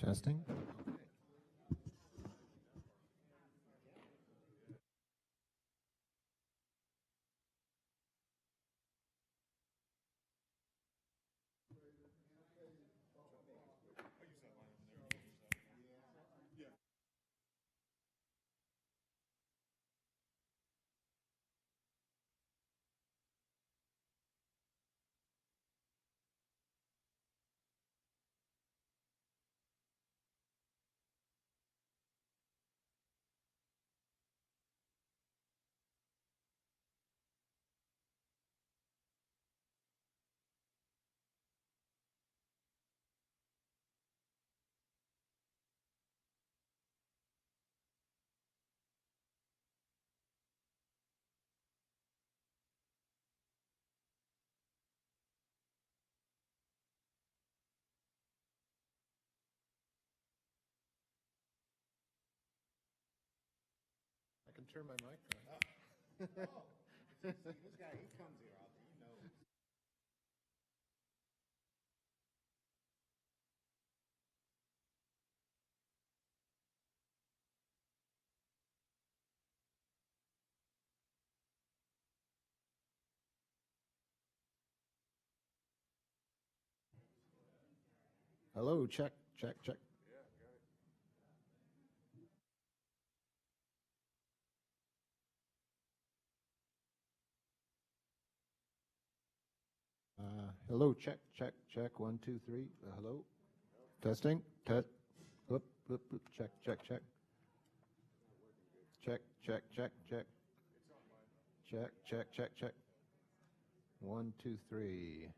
Testing. I can turn my mic on. This guy, he comes here often, you know. Hello, check, check, check. Yeah, got it. Hello, check, check, check. 1, 2, 3. Hello. Testing. Test. Whoop, whoop, whoop. Check, check, check. Check, check, check, check. Check, check, check, check. 1, 2, 3.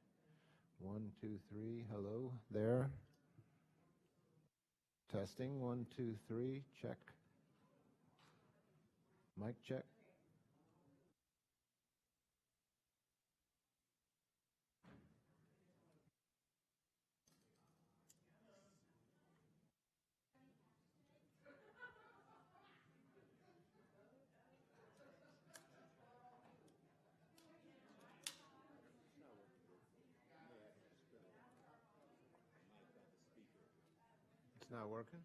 1, 2, 3. Hello there. Testing. 1, 2, 3. Check. Mic check. It's not working.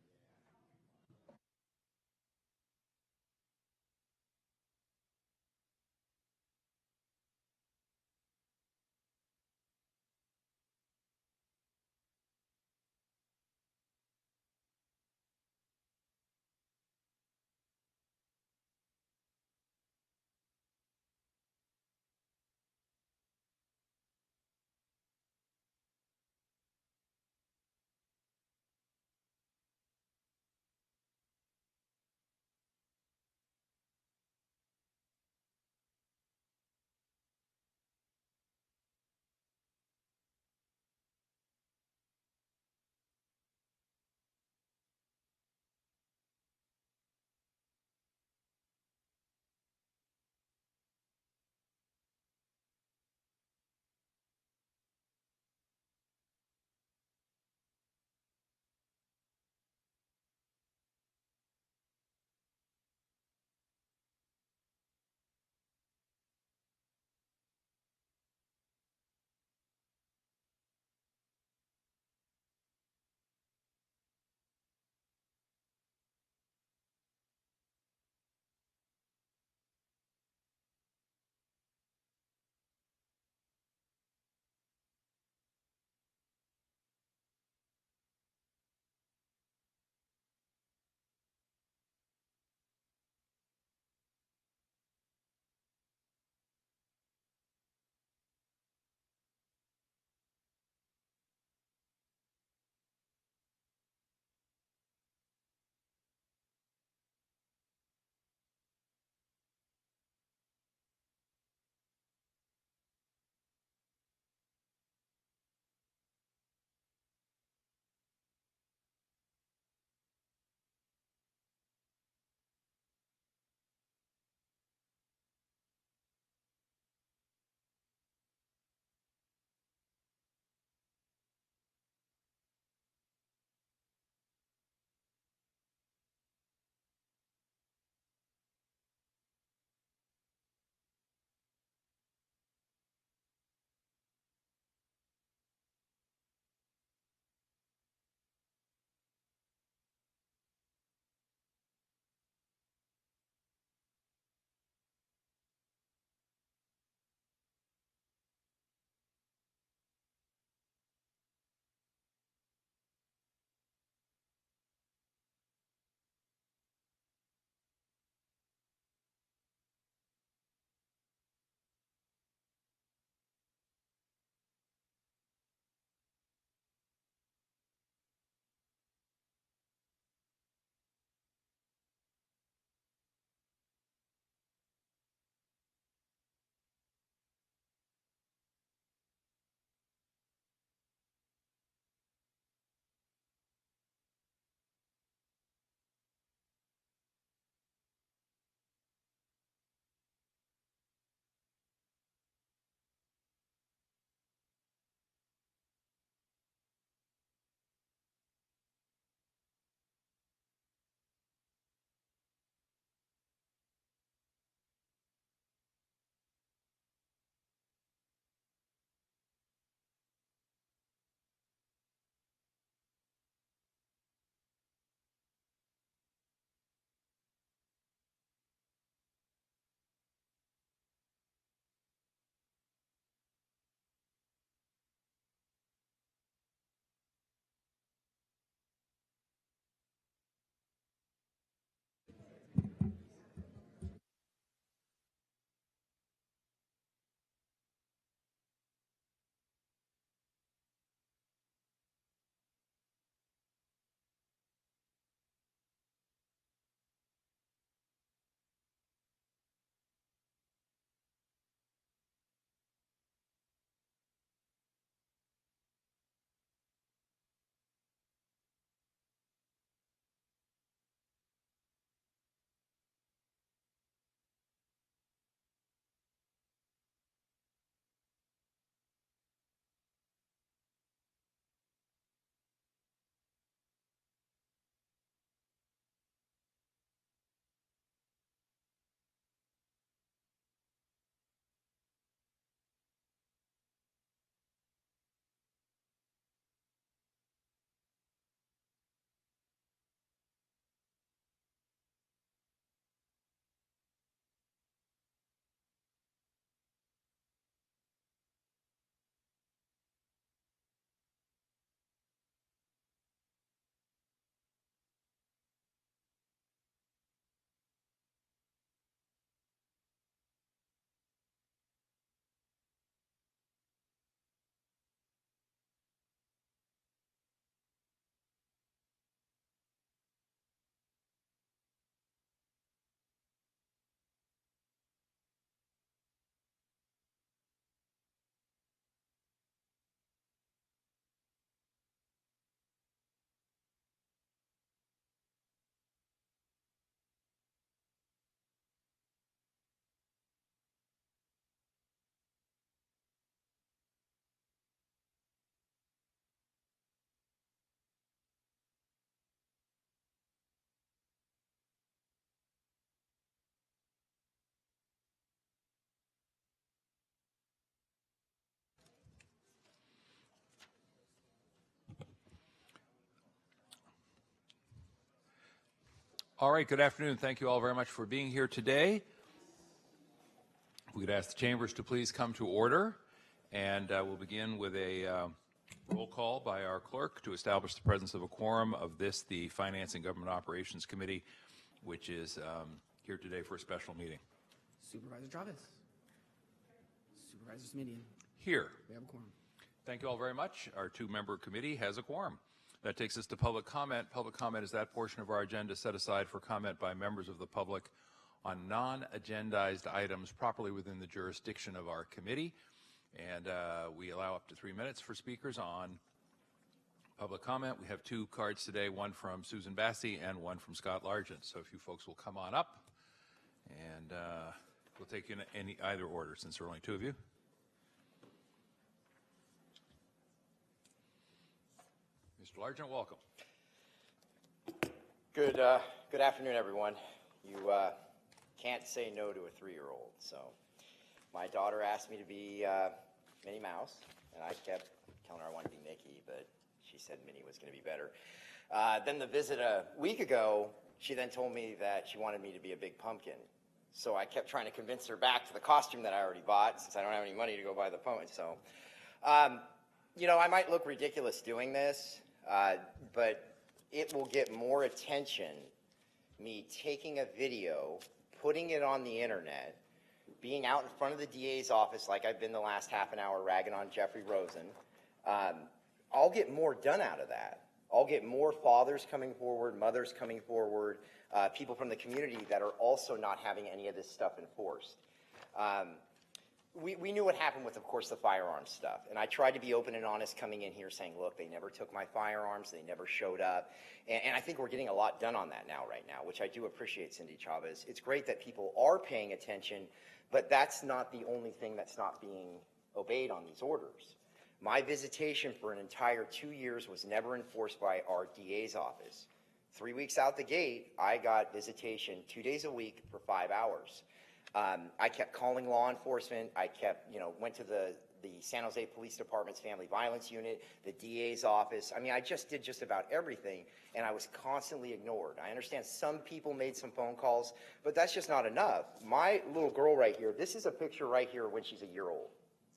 All right, good afternoon. Thank you all very much for being here today. We could ask the chambers to please come to order, and we'll begin with a roll call by our clerk to establish the presence of a quorum of the Finance and Government Operations Committee, which is here today for a special meeting. Supervisor Chavez. Supervisor Smidian. Here. We have a quorum. Thank you all very much. Our two-member committee has a quorum. That takes us to public comment. Public comment is that portion of our agenda set aside for comment by members of the public on non-agendized items properly within the jurisdiction of our committee. And we allow up to 3 minutes for speakers on public comment. We have two cards today, one from Susan Bassey and one from Scott Largent. So if you folks will come on up, and we'll take you in either order since there are only two of you. Mr. Largent, welcome. Good afternoon, everyone. You can't say no to a 3-year-old. So my daughter asked me to be Minnie Mouse, and I kept telling her I wanted to be Mickey, but she said Minnie was going to be better. Then the visit a week ago, she then told me that she wanted me to be a big pumpkin. So I kept trying to convince her back to the costume that I already bought, since I don't have any money to go buy the pumpkin. So, you know, I might look ridiculous doing this, but it will get more attention, me taking a video, putting it on the internet, being out in front of the DA's office like I've been the last half an hour ragging on Jeffrey Rosen. I'll get more done out of that. I'll get more fathers coming forward, mothers coming forward, people from the community that are also not having any of this stuff enforced. We knew what happened with, of course, the firearms stuff. And I tried to be open and honest coming in here saying, look, they never took my firearms. They never showed up. And I think we're getting a lot done on that now, right now, which I do appreciate, Cindy Chavez. It's great that people are paying attention, but that's not the only thing that's not being obeyed on these orders. My visitation for an entire 2 years was never enforced by our DA's office. 3 weeks out the gate, I got visitation 2 days a week for 5 hours. I kept calling law enforcement. I kept, went to the San Jose Police Department's Family Violence Unit, the DA's office. I mean, I just did just about everything, and I was constantly ignored. I understand some people made some phone calls, but that's just not enough. My little girl right here, this is a picture right here when she's a year old,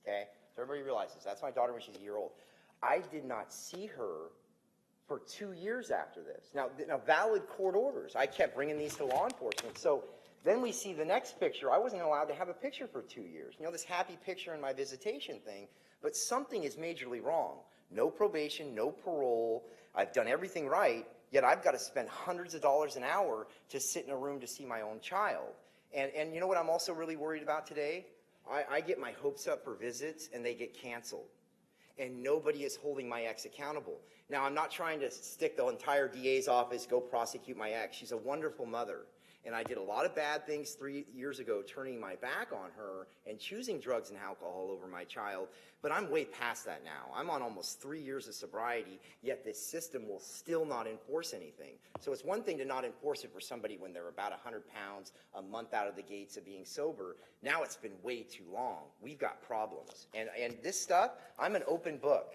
okay? So everybody realizes that's my daughter when she's a year old. I did not see her for 2 years after this. Now valid court orders. I kept bringing these to law enforcement. So then we see the next picture. I wasn't allowed to have a picture for 2 years. This happy picture in my visitation thing, but something is majorly wrong. No probation, no parole. I've done everything right, yet I've got to spend hundreds of dollars an hour to sit in a room to see my own child. And you know what I'm also really worried about today? I get my hopes up for visits, and they get canceled. And nobody is holding my ex accountable. Now, I'm not trying to stick the entire DA's office, go prosecute my ex. She's a wonderful mother. And I did a lot of bad things 3 years ago, turning my back on her and choosing drugs and alcohol over my child. But I'm way past that now. I'm on almost 3 years of sobriety, yet this system will still not enforce anything. So it's one thing to not enforce it for somebody when they're about 100 pounds, a month out of the gates of being sober. Now it's been way too long. We've got problems. And this stuff, I'm an open book.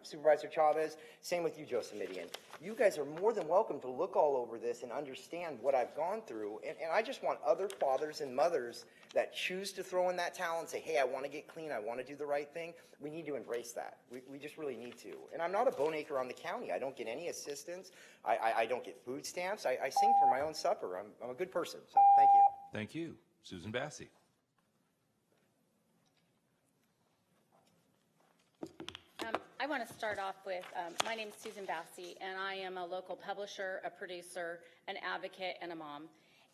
Supervisor Chavez, same with you, Joe Simidian. You guys are more than welcome to look all over this and understand what I've gone through. And I just want other fathers and mothers that choose to throw in that towel and say, hey, I want to get clean, I want to do the right thing. We need to embrace that. We just really need to. And I'm not a bone acre on the county. I don't get any assistance. I don't get food stamps. I sing for my own supper. I'm a good person. So thank you. Thank you. Susan Bassey. I want to start off with, my name is Susan Bassey, and I am a local publisher, a producer, an advocate, and a mom.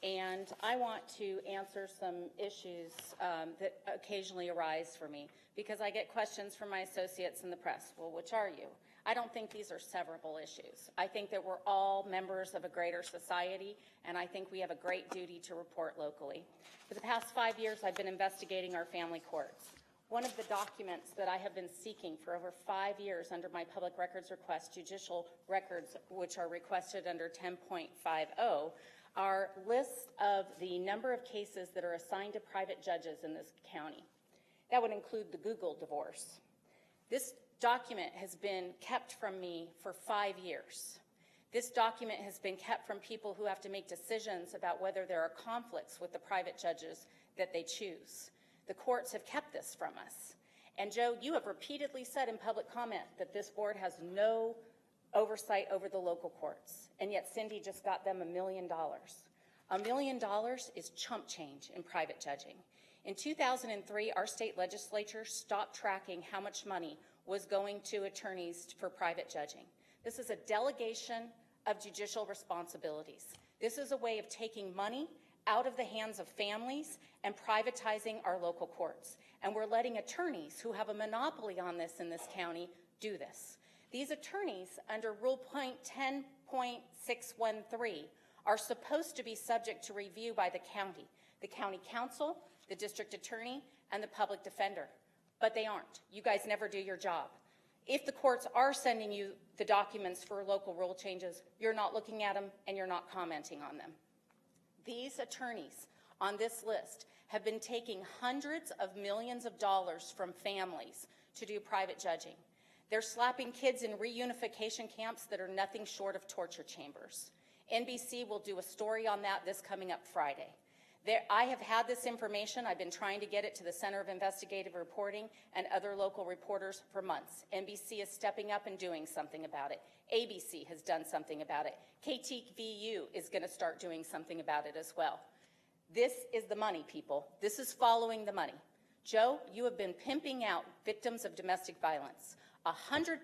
And I want to answer some issues that occasionally arise for me, because I get questions from my associates in the press. Well, which are you? I don't think these are severable issues. I think that we're all members of a greater society, and I think we have a great duty to report locally. For the past 5 years, I've been investigating our family courts. One of the documents that I have been seeking for over 5 years under my public records request, judicial records, which are requested under 10.50, are lists of the number of cases that are assigned to private judges in this county. That would include the Google divorce. This document has been kept from me for 5 years. This document has been kept from people who have to make decisions about whether there are conflicts with the private judges that they choose. The courts have kept this from us. And Joe, you have repeatedly said in public comment that this board has no oversight over the local courts, and yet Cindy just got them $1 million. $1 million is chump change in private judging. In 2003, our state legislature stopped tracking how much money was going to attorneys for private judging. This is a delegation of judicial responsibilities. This is a way of taking money out of the hands of families and privatizing our local courts. And we're letting attorneys who have a monopoly on this in this county do this. These attorneys, under Rule Point 10.613, are supposed to be subject to review by the county council, the district attorney, and the public defender. But they aren't. You guys never do your job. If the courts are sending you the documents for local rule changes, you're not looking at them and you're not commenting on them. These attorneys on this list have been taking hundreds of millions of dollars from families to do private judging. They're slapping kids in reunification camps that are nothing short of torture chambers. NBC will do a story on that this coming up Friday. I have had this information. I've been trying to get it to the Center of Investigative Reporting and other local reporters for months. NBC is stepping up and doing something about it. ABC has done something about it. KTVU is going to start doing something about it as well. This is the money, people. This is following the money. Joe, you have been pimping out victims of domestic violence. 100%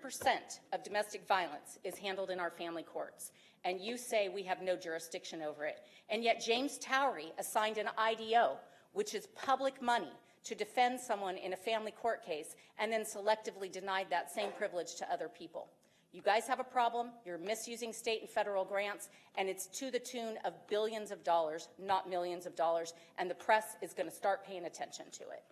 of domestic violence is handled in our family courts, and you say we have no jurisdiction over it. And yet James Towery assigned an IDO, which is public money, to defend someone in a family court case, and then selectively denied that same privilege to other people. You guys have a problem. You're misusing state and federal grants, and it's to the tune of billions of dollars, not millions of dollars, and the press is going to start paying attention to it.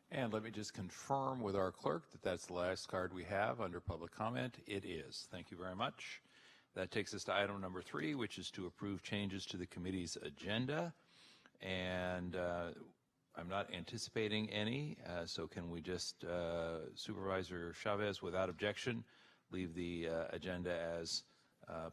And let me just confirm with our clerk that that's the last card we have under public comment. It is. Thank you very much. That takes us to item number 3, which is to approve changes to the committee's agenda. And I'm not anticipating any, so can we just, Supervisor Chavez, without objection, leave the agenda as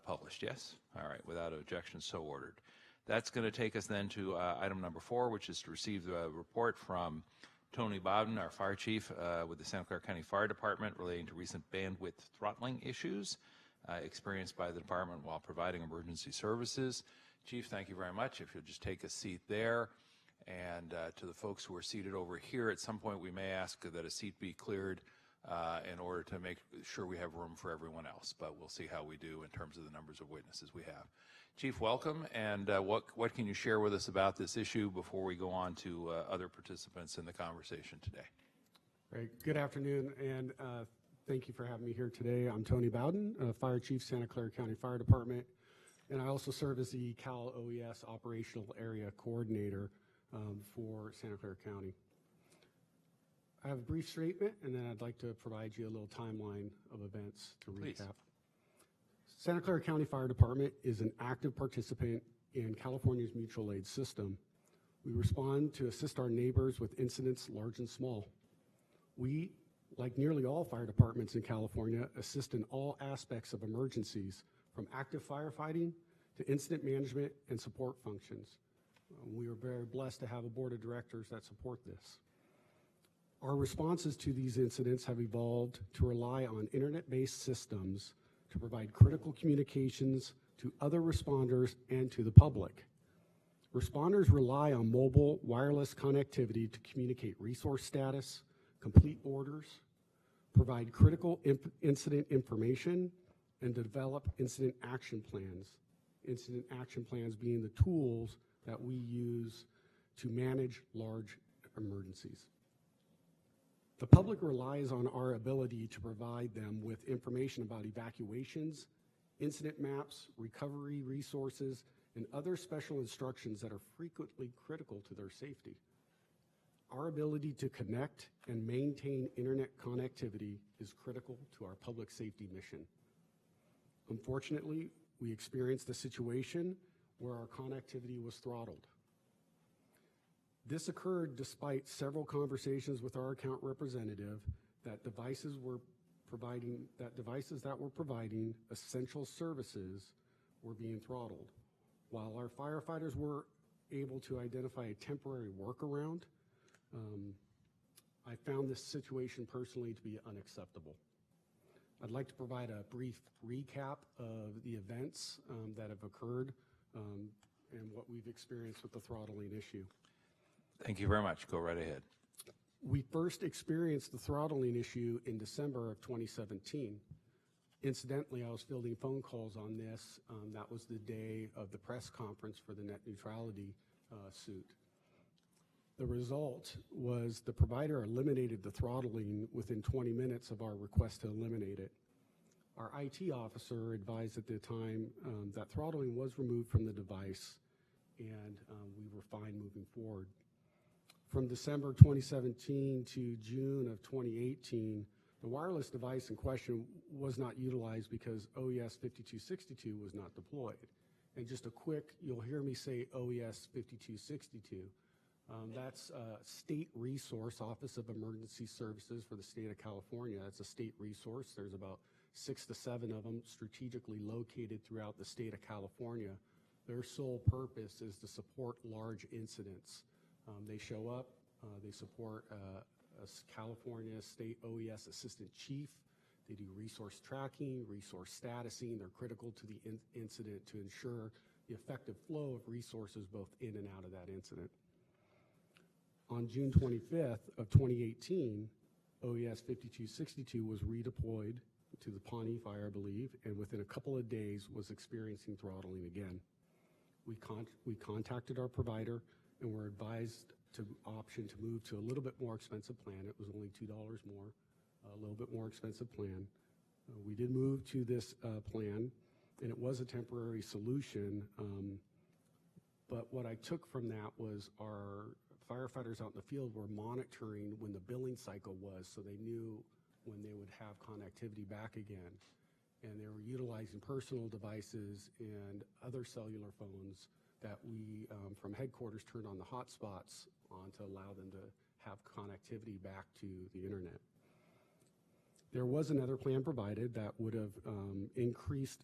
published? Yes? All right, without objection, so ordered. That's going to take us then to item number 4, which is to receive the report from Tony Bowden, our fire chief with the Santa Clara County Fire Department, relating to recent bandwidth throttling issues experienced by the department while providing emergency services. Chief, thank you very much. If you'll just take a seat there. And to the folks who are seated over here, at some point we may ask that a seat be cleared in order to make sure we have room for everyone else. But we'll see how we do in terms of the numbers of witnesses we have. Chief, welcome. And what can you share with us about this issue before we go on to other participants in the conversation today? Great. Good afternoon, and thank you for having me here today. I'm Tony Bowden, Fire Chief, Santa Clara County Fire Department, and I also serve as the Cal OES Operational Area Coordinator for Santa Clara County. I have a brief statement, and then I'd like to provide you a little timeline of events to Please. recap. Santa Clara County Fire Department is an active participant in California's mutual aid system. We respond to assist our neighbors with incidents large and small. We, like nearly all fire departments in California, assist in all aspects of emergencies, from active firefighting to incident management and support functions. We are very blessed to have a board of directors that support this. Our responses to these incidents have evolved to rely on internet-based systems to provide critical communications to other responders and to the public. Responders rely on mobile wireless connectivity to communicate resource status, complete orders, provide critical incident information, and develop incident action plans. Incident action plans being the tools that we use to manage large emergencies. The public relies on our ability to provide them with information about evacuations, incident maps, recovery resources, and other special instructions that are frequently critical to their safety. Our ability to connect and maintain internet connectivity is critical to our public safety mission. Unfortunately, we experienced a situation where our connectivity was throttled. This occurred despite several conversations with our account representative that devices were devices that were providing essential services were being throttled. While our firefighters were able to identify a temporary workaround, I found this situation personally to be unacceptable. I'd like to provide a brief recap of the events that have occurred and what we've experienced with the throttling issue. Thank you very much. Go right ahead. We first experienced the throttling issue in December of 2017. Incidentally, I was fielding phone calls on this. That was the day of the press conference for the net neutrality suit. The result was the provider eliminated the throttling within 20 minutes of our request to eliminate it. Our IT officer advised at the time that throttling was removed from the device, and we were fine moving forward. From December 2017 to June of 2018, the wireless device in question was not utilized because OES 5262 was not deployed. And just a quick, you'll hear me say OES 5262. That's State Resource, Office of Emergency Services for the state of California. That's a state resource. There's about 6 to 7 of them strategically located throughout the state of California. Their sole purpose is to support large incidents. They show up, they support a California State OES Assistant Chief. They do resource tracking, resource statusing. They're critical to the incident to ensure the effective flow of resources both in and out of that incident. On June 25th of 2018, OES 5262 was redeployed to the Pawnee Fire, I believe, and within a couple of days was experiencing throttling again. We contacted our provider and were advised to option to move to a little bit more expensive plan. It was only $2 more, a little bit more expensive plan. We did move to this plan, and it was a temporary solution, but what I took from that was our firefighters out in the field were monitoring when the billing cycle was, so they knew when they would have connectivity back again. And they were utilizing personal devices and other cellular phones that we, from headquarters, turned on the hotspots on to allow them to have connectivity back to the internet. There was another plan provided that would have increased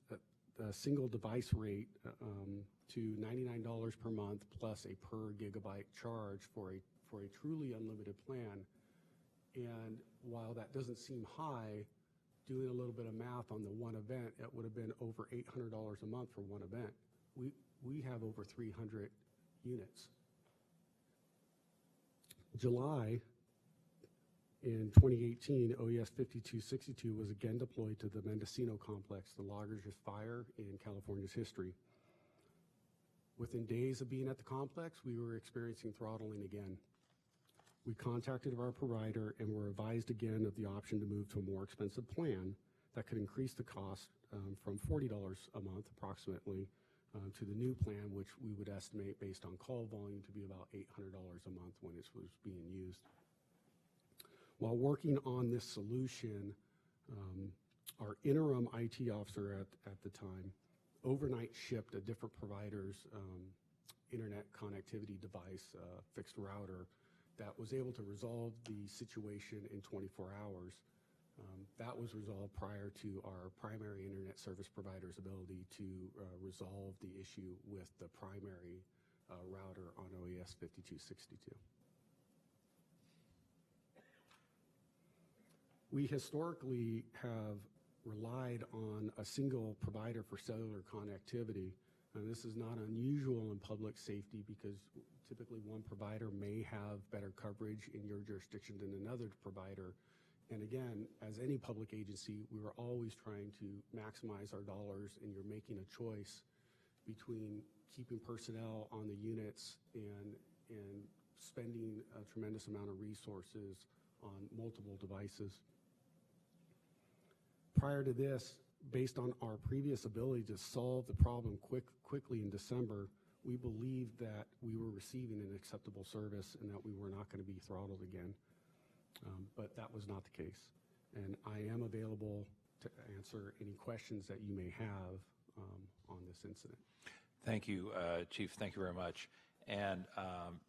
a single device rate to $99 per month plus a per gigabyte charge for a truly unlimited plan. And while that doesn't seem high, doing a little bit of math on the one event, it would have been over $800 a month for one event. We have over 300 units. July in 2018, OES 5262 was again deployed to the Mendocino complex, the largest fire in California's history. Within days of being at the complex, we were experiencing throttling again. We contacted our provider and were advised again of the option to move to a more expensive plan that could increase the cost from $40 a month approximately to the new plan, which we would estimate based on call volume to be about $800 a month when it was being used. While working on this solution, our interim IT officer at the time overnight shipped a different provider's internet connectivity device, fixed router, that was able to resolve the situation in 24 hours. That was resolved prior to our primary internet service provider's ability to resolve the issue with the primary router on OES 5262. We historically have relied on a single provider for cellular connectivity. And this is not unusual in public safety because typically one provider may have better coverage in your jurisdiction than another provider. And again, as any public agency, we were always trying to maximize our dollars, and you're making a choice between keeping personnel on the units and spending a tremendous amount of resources on multiple devices. Prior to this, based on our previous ability to solve the problem quickly in December, we believed that we were receiving an acceptable service and that we were not going to be throttled again. But that was not the case. And I am available to answer any questions that you may have on this incident. Thank you, Chief. Thank you very much. And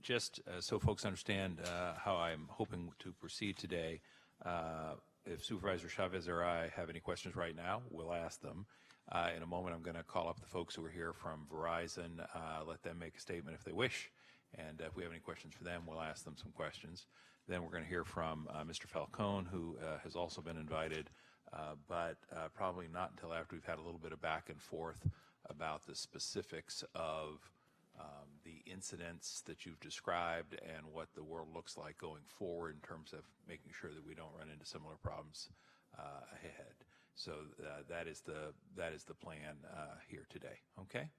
just so folks understand how I'm hoping to proceed today, if Supervisor Chavez or I have any questions right now, we'll ask them. In a moment, I'm going to call up the folks who are here from Verizon, let them make a statement if they wish. And if we have any questions for them, we'll ask them some questions. Then we're going to hear from Mr. Falcone, who has also been invited, but probably not until after we've had a little bit of back and forth about the specifics of the incidents that you've described and what the world looks like going forward in terms of making sure that we don't run into similar problems ahead. So that is the plan here today. Okay.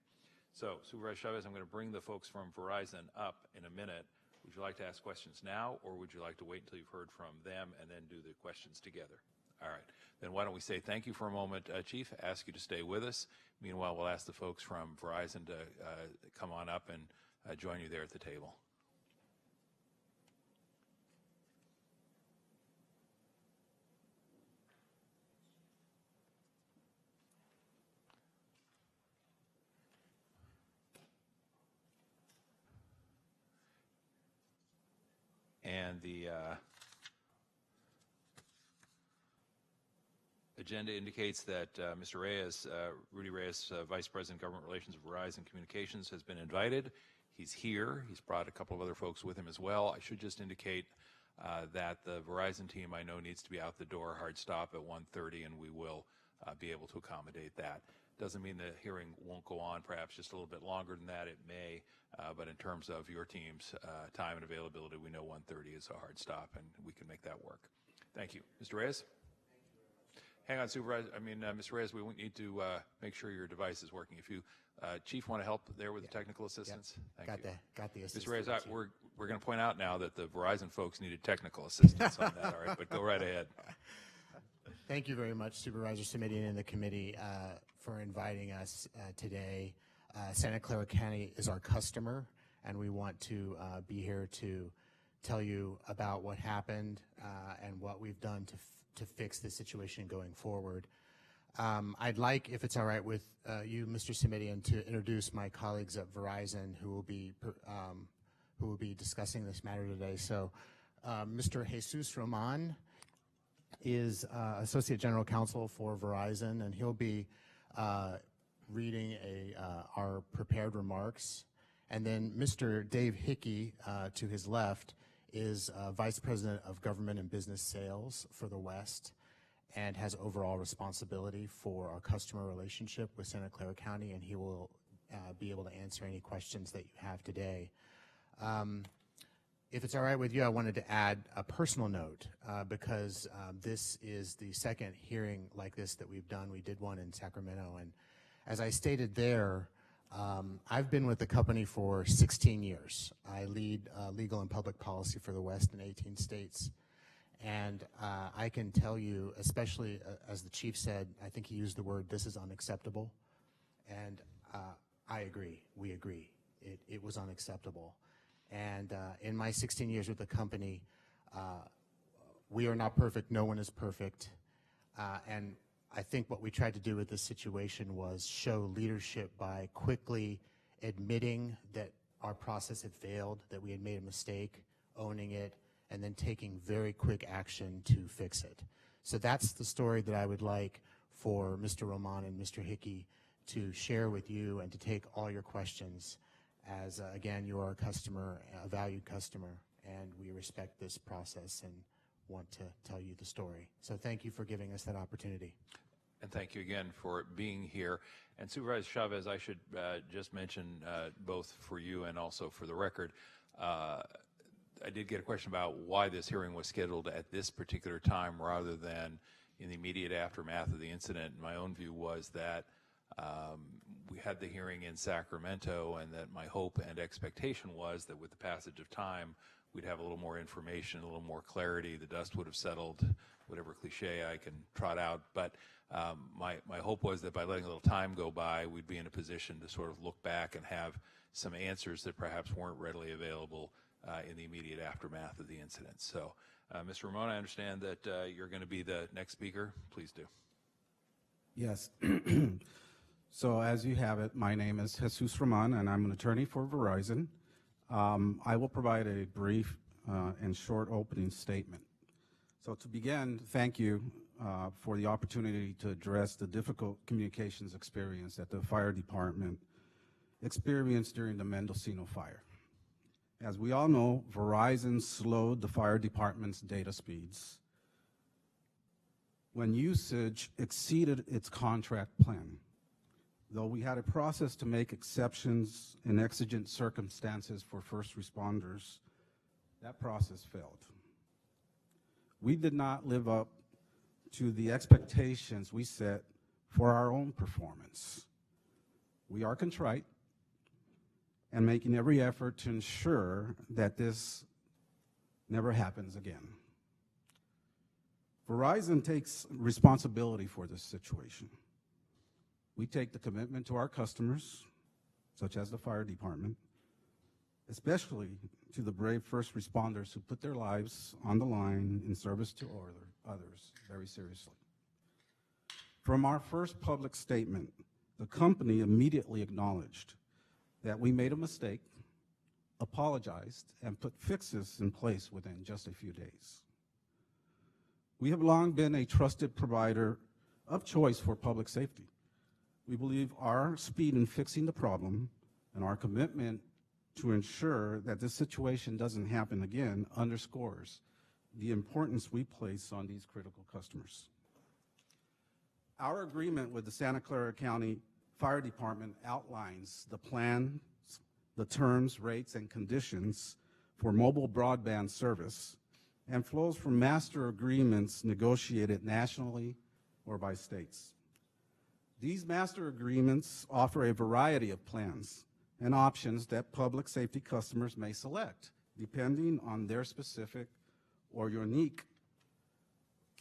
So Supervisor Chavez, I'm going to bring the folks from Verizon up in a minute. Would you like to ask questions now, or would you like to wait until you've heard from them and then do the questions together? All right. Then why don't we say thank you for a moment, Chief, ask you to stay with us. Meanwhile, we'll ask the folks from Verizon to come on up and join you there at the table. And the agenda indicates that Mr. Reyes, Rudy Reyes, Vice President, Government Relations of Verizon Communications, has been invited. He's here. He's brought a couple of other folks with him as well. I should just indicate that the Verizon team, I know, needs to be out the door, hard stop at 1:30, and we will be able to accommodate that. Doesn't mean the hearing won't go on, perhaps just a little bit longer than that. It may, but in terms of your team's time and availability, we know 1:30 is a hard stop, and we can make that work. Thank you. Mr. Reyes? Hang on, Supervisor. Mr. Reyes, we need to make sure your device is working. If you, Chief, want to help there with the technical assistance? Yep. Thank you. Got the assistance. Mr. Reyes, we're going to point out now that the Verizon folks needed technical assistance on that, all right? But go right ahead. Thank you very much, Supervisor Simitian and the committee, for inviting us today. Santa Clara County is our customer, and we want to be here to tell you about what happened and what we've done to fix the situation going forward. I'd like, if it's all right with you, Mr. Simitian, to introduce my colleagues at Verizon who will be discussing this matter today. So, Mr. Jesus Roman is Associate General Counsel for Verizon, and he'll be reading our prepared remarks. And then Mr. Dave Hickey, to his left, is Vice President of Government and Business Sales for the West and has overall responsibility for our customer relationship with Santa Clara County, and he will be able to answer any questions that you have today. If it's all right with you, I wanted to add a personal note because this is the second hearing like this that we've done. We did one in Sacramento, and as I stated there, I've been with the company for 16 years. I lead legal and public policy for the West in 18 states. And I can tell you, especially as the chief said, I think he used the word, this is unacceptable. And I agree, we agree. It was unacceptable. And in my 16 years with the company, we are not perfect, no one is perfect. And I think what we tried to do with this situation was show leadership by quickly admitting that our process had failed, that we had made a mistake, owning it, and then taking very quick action to fix it. So that's the story that I would like for Mr. Roman and Mr. Hickey to share with you and to take all your questions as, again, you are a customer, a valued customer, and we respect this process and want to tell you the story. So thank you for giving us that opportunity. And thank you again for being here. And Supervisor Chavez, I should just mention, both for you and also for the record, I did get a question about why this hearing was scheduled at this particular time rather than in the immediate aftermath of the incident. My own view was that we had the hearing in Sacramento, and that my hope and expectation was that with the passage of time, we'd have a little more information, a little more clarity, the dust would have settled, whatever cliche I can trot out. But my hope was that by letting a little time go by, we'd be in a position to sort of look back and have some answers that perhaps weren't readily available in the immediate aftermath of the incident. So, Mr. Ramon, I understand that you're going to be the next speaker. Please do. Yes. So as you have it, my name is Jesus Roman, and I'm an attorney for Verizon. I will provide a brief and short opening statement. So to begin, thank you for the opportunity to address the difficult communications experience that the fire department experienced during the Mendocino fire. As we all know, Verizon slowed the fire department's data speeds when usage exceeded its contract plan. Though we had a process to make exceptions in exigent circumstances for first responders, that process failed. We did not live up to the expectations we set for our own performance. We are contrite and making every effort to ensure that this never happens again. Verizon takes responsibility for this situation. We take the commitment to our customers, such as the fire department, especially to the brave first responders who put their lives on the line in service to others, very seriously. From our first public statement, the company immediately acknowledged that we made a mistake, apologized, and put fixes in place within just a few days. We have long been a trusted provider of choice for public safety. We believe our speed in fixing the problem and our commitment to ensure that this situation doesn't happen again underscores the importance we place on these critical customers. Our agreement with the Santa Clara County Fire Department outlines the plans, the terms, rates, and conditions for mobile broadband service and flows from master agreements negotiated nationally or by states. These master agreements offer a variety of plans and options that public safety customers may select, depending on their specific or unique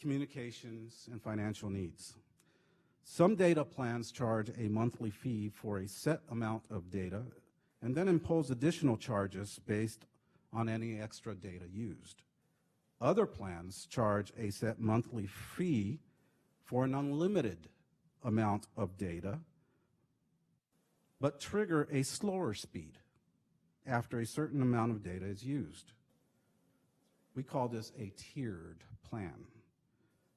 communications and financial needs. Some data plans charge a monthly fee for a set amount of data and then impose additional charges based on any extra data used. Other plans charge a set monthly fee for an unlimited amount of data, but trigger a slower speed after a certain amount of data is used. We call this a tiered plan.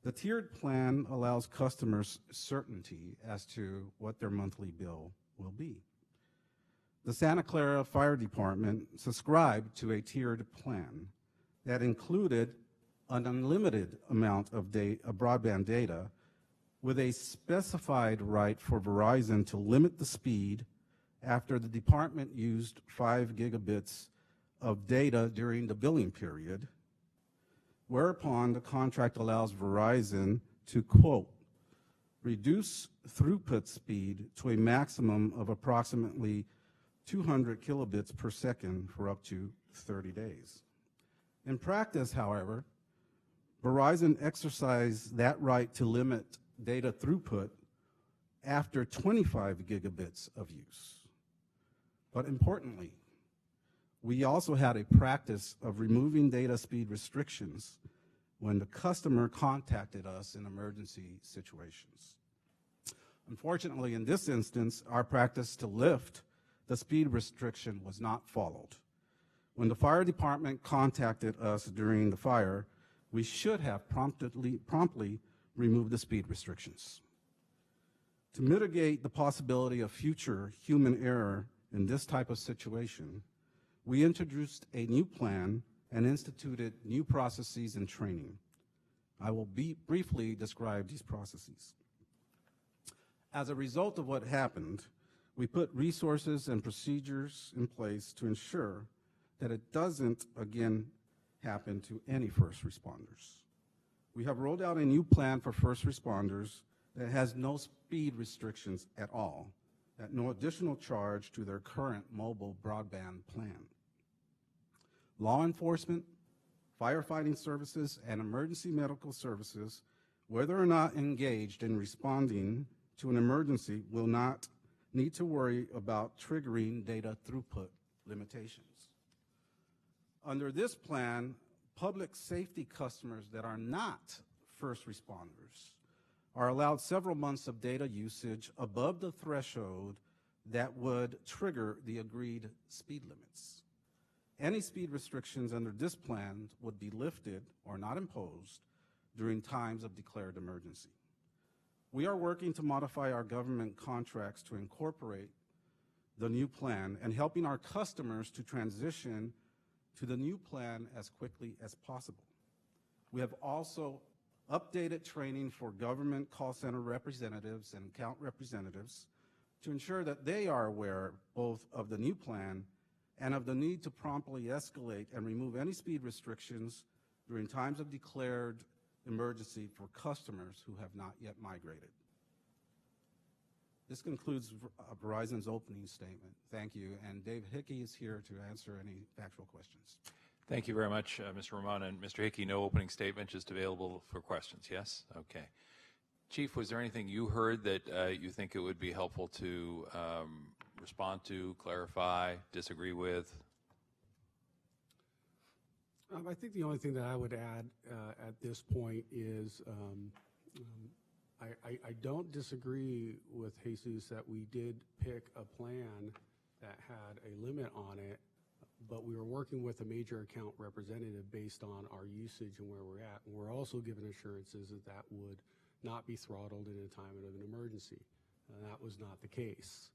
The tiered plan allows customers certainty as to what their monthly bill will be. The Santa Clara Fire Department subscribed to a tiered plan that included an unlimited amount of broadband data with a specified right for Verizon to limit the speed after the department used 5 gigabits of data during the billing period, whereupon the contract allows Verizon to, quote, reduce throughput speed to a maximum of approximately 200 kilobits per second for up to 30 days. In practice, however, Verizon exercised that right to limit data throughput after 25 gigabits of use. But importantly, we also had a practice of removing data speed restrictions when the customer contacted us in emergency situations. Unfortunately, in this instance, our practice to lift the speed restriction was not followed. When the fire department contacted us during the fire, we should have promptly removed the speed restrictions. To mitigate the possibility of future human error in this type of situation, we introduced a new plan and instituted new processes and training. I will briefly describe these processes. As a result of what happened, we put resources and procedures in place to ensure that it doesn't again happen to any first responders. We have rolled out a new plan for first responders that has no speed restrictions at all, at no additional charge to their current mobile broadband plan. Law enforcement, firefighting services, and emergency medical services, whether or not engaged in responding to an emergency, will not need to worry about triggering data throughput limitations. Under this plan, public safety customers that are not first responders are allowed several months of data usage above the threshold that would trigger the agreed speed limits. Any speed restrictions under this plan would be lifted or not imposed during times of declared emergency. We are working to modify our government contracts to incorporate the new plan and helping our customers to transition to the new plan as quickly as possible. We have also updated training for government call center representatives and account representatives to ensure that they are aware both of the new plan and of the need to promptly escalate and remove any speed restrictions during times of declared emergency for customers who have not yet migrated. This concludes Verizon's opening statement. Thank you. And Dave Hickey is here to answer any factual questions. Thank you very much, Mr. Ramon. And Mr. Hickey, no opening statement, just available for questions, yes? Okay. Chief, was there anything you heard that you think it would be helpful to respond to, clarify, disagree with? I think the only thing that I would add at this point is I don't disagree with Jesus that we did pick a plan that had a limit on it, but we were working with a major account representative based on our usage and where we're at. And we're also given assurances that that would not be throttled in a time of an emergency. That was not the case.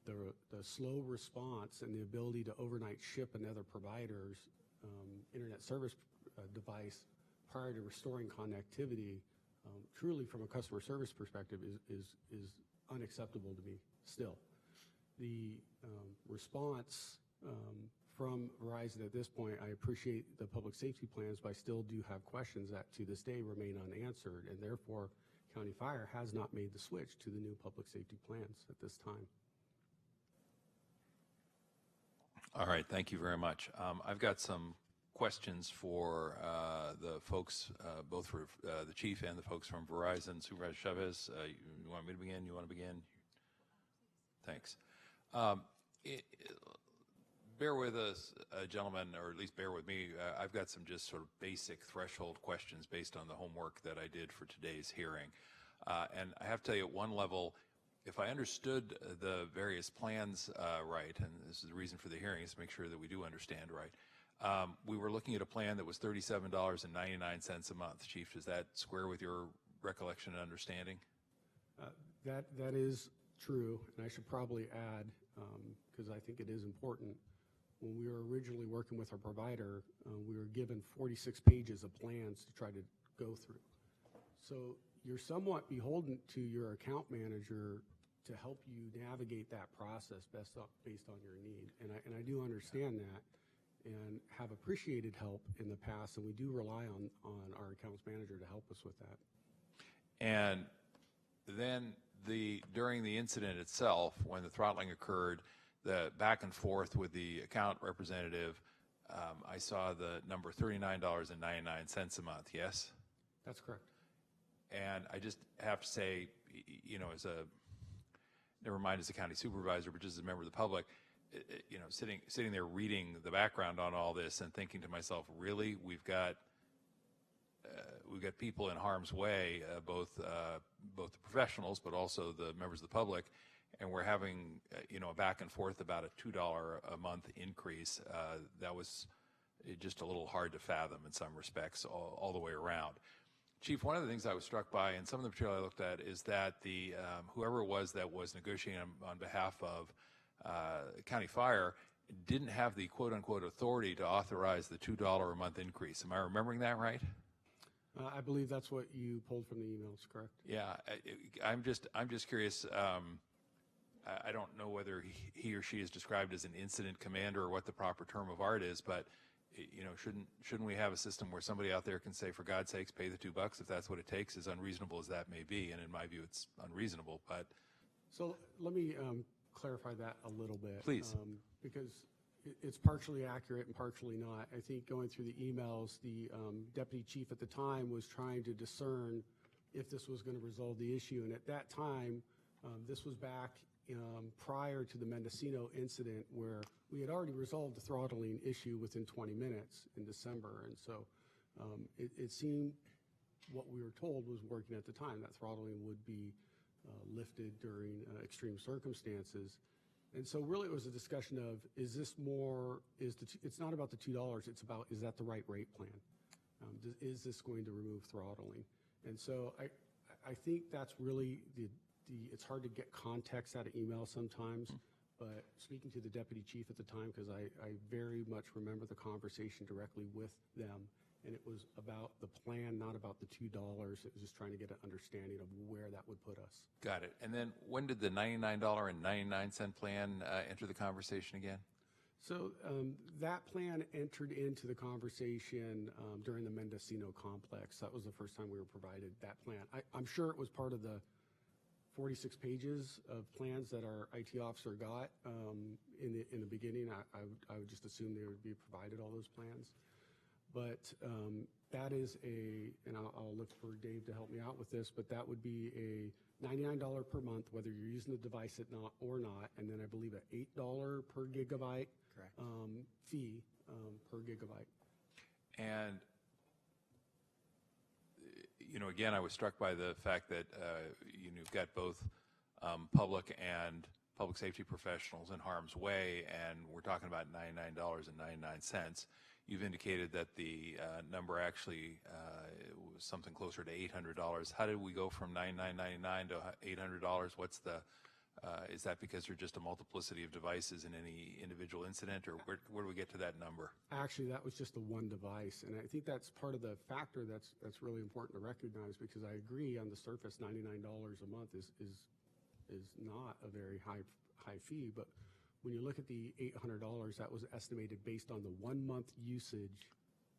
The slow response and the ability to overnight ship another provider's internet service device prior to restoring connectivity, truly from a customer service perspective, is unacceptable to me still. The response from Verizon at this point, I appreciate the public safety plans, but I still do have questions that to this day remain unanswered, and therefore County Fire has not made the switch to the new public safety plans at this time. All right, thank you very much. I've got some questions for the folks, both for the chief and the folks from Verizon. Supervisor Chavez, you want me to begin? You want to begin? Thanks. Bear with us, gentlemen, or at least bear with me. I've got some just sort of basic threshold questions based on the homework that I did for today's hearing. And I have to tell you, at one level, if I understood the various plans right, and this is the reason for the hearing, is to make sure that we do understand right, we were looking at a plan that was $37.99 a month. Chief, does that square with your recollection and understanding? That is true, and I should probably add, because I think it is important, when we were originally working with our provider, we were given 46 pages of plans to try to go through. So you're somewhat beholden to your account manager to help you navigate that process based on your need. And I do understand that and have appreciated help in the past, and we do rely on our accounts manager to help us with that. And then during the incident itself, when the throttling occurred, the back and forth with the account representative, I saw the number $39.99 a month, yes? That's correct. And I just have to say, you know, never mind as a county supervisor, but just as a member of the public, you know, sitting there reading the background on all this and thinking to myself, really, we've got people in harm's way, both the professionals, but also the members of the public, and we're having you know, a back and forth about a $2 a month increase. That was just a little hard to fathom in some respects, all the way around. Chief, one of the things I was struck by in some of the material I looked at is that the whoever it was that was negotiating on behalf of County Fire didn't have the quote-unquote authority to authorize the $2 a month increase. Am I remembering that right? I believe that's what you pulled from the emails, correct? Yeah, I'm just curious. I don't know whether he or she is described as an incident commander or what the proper term of art is, but you know, shouldn't we have a system where somebody out there can say, for God's sakes, pay the $2 if that's what it takes, as unreasonable as that may be? And in my view, it's unreasonable. But so let me clarify that a little bit, please, because it's partially accurate and partially not. I think going through the emails, the deputy chief at the time was trying to discern if this was going to resolve the issue, and at that time, this was back prior to the Mendocino incident, where we had already resolved the throttling issue within 20 minutes in December. And so it seemed what we were told was working at the time, that throttling would be lifted during extreme circumstances. And so really it was a discussion of, is this more, it's not about the $2, it's about, is that the right rate plan? Is this going to remove throttling? And so I think that's really it's hard to get context out of email sometimes, but speaking to the deputy chief at the time, because I very much remember the conversation directly with them, and it was about the plan, not about the $2. It was just trying to get an understanding of where that would put us. Got it. And then when did the $99.99 plan enter the conversation again? So that plan entered into the conversation during the Mendocino complex. That was the first time we were provided that plan. I'm sure it was part of the 46 pages of plans that our IT officer got in the beginning. I would just assume they would be provided all those plans. But that is and I'll look for Dave to help me out with this, but that would be a $99 per month, whether you're using the device or not, and then I believe an $8 per gigabyte fee per gigabyte. And, again, I was struck by the fact that you've got both public and public safety professionals in harm's way, and we're talking about $99.99. You've indicated that the number actually was something closer to $800. How did we go from $99.99 to $800? Is that because there's just a multiplicity of devices in any individual incident, or where do we get to that number? Actually, that was just the one device, and I think that's part of the factor that's really important to recognize, because I agree on the surface, $99 a month is not a very high fee, but when you look at the $800, that was estimated based on the 1 month usage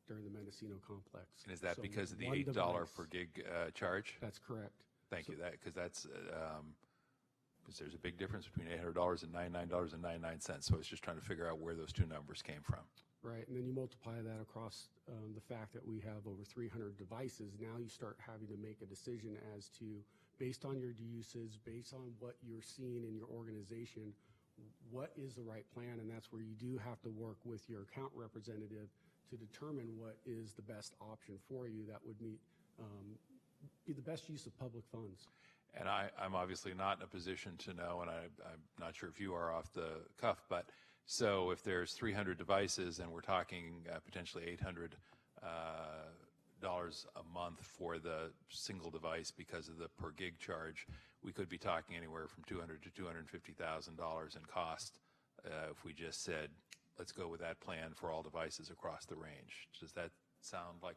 during the Mendocino complex. And is that So because of the one $8 device. per gig charge? That's correct. Thank you. Because there's a big difference between $800 and $99.99. So I was just trying to figure out where those two numbers came from. Right, and then you multiply that across the fact that we have over 300 devices. Now you start having to make a decision as to, based on your usage, based on what you're seeing in your organization, what is the right plan, and that's where you do have to work with your account representative to determine what is the best option for you that would be the best use of public funds. And I'm obviously not in a position to know, and I'm not sure if you are off the cuff, but so if there's 300 devices and we're talking potentially $800 a month for the single device because of the per gig charge, we could be talking anywhere from $200,000 to $250,000 in cost if we just said, let's go with that plan for all devices across the range. Does that sound like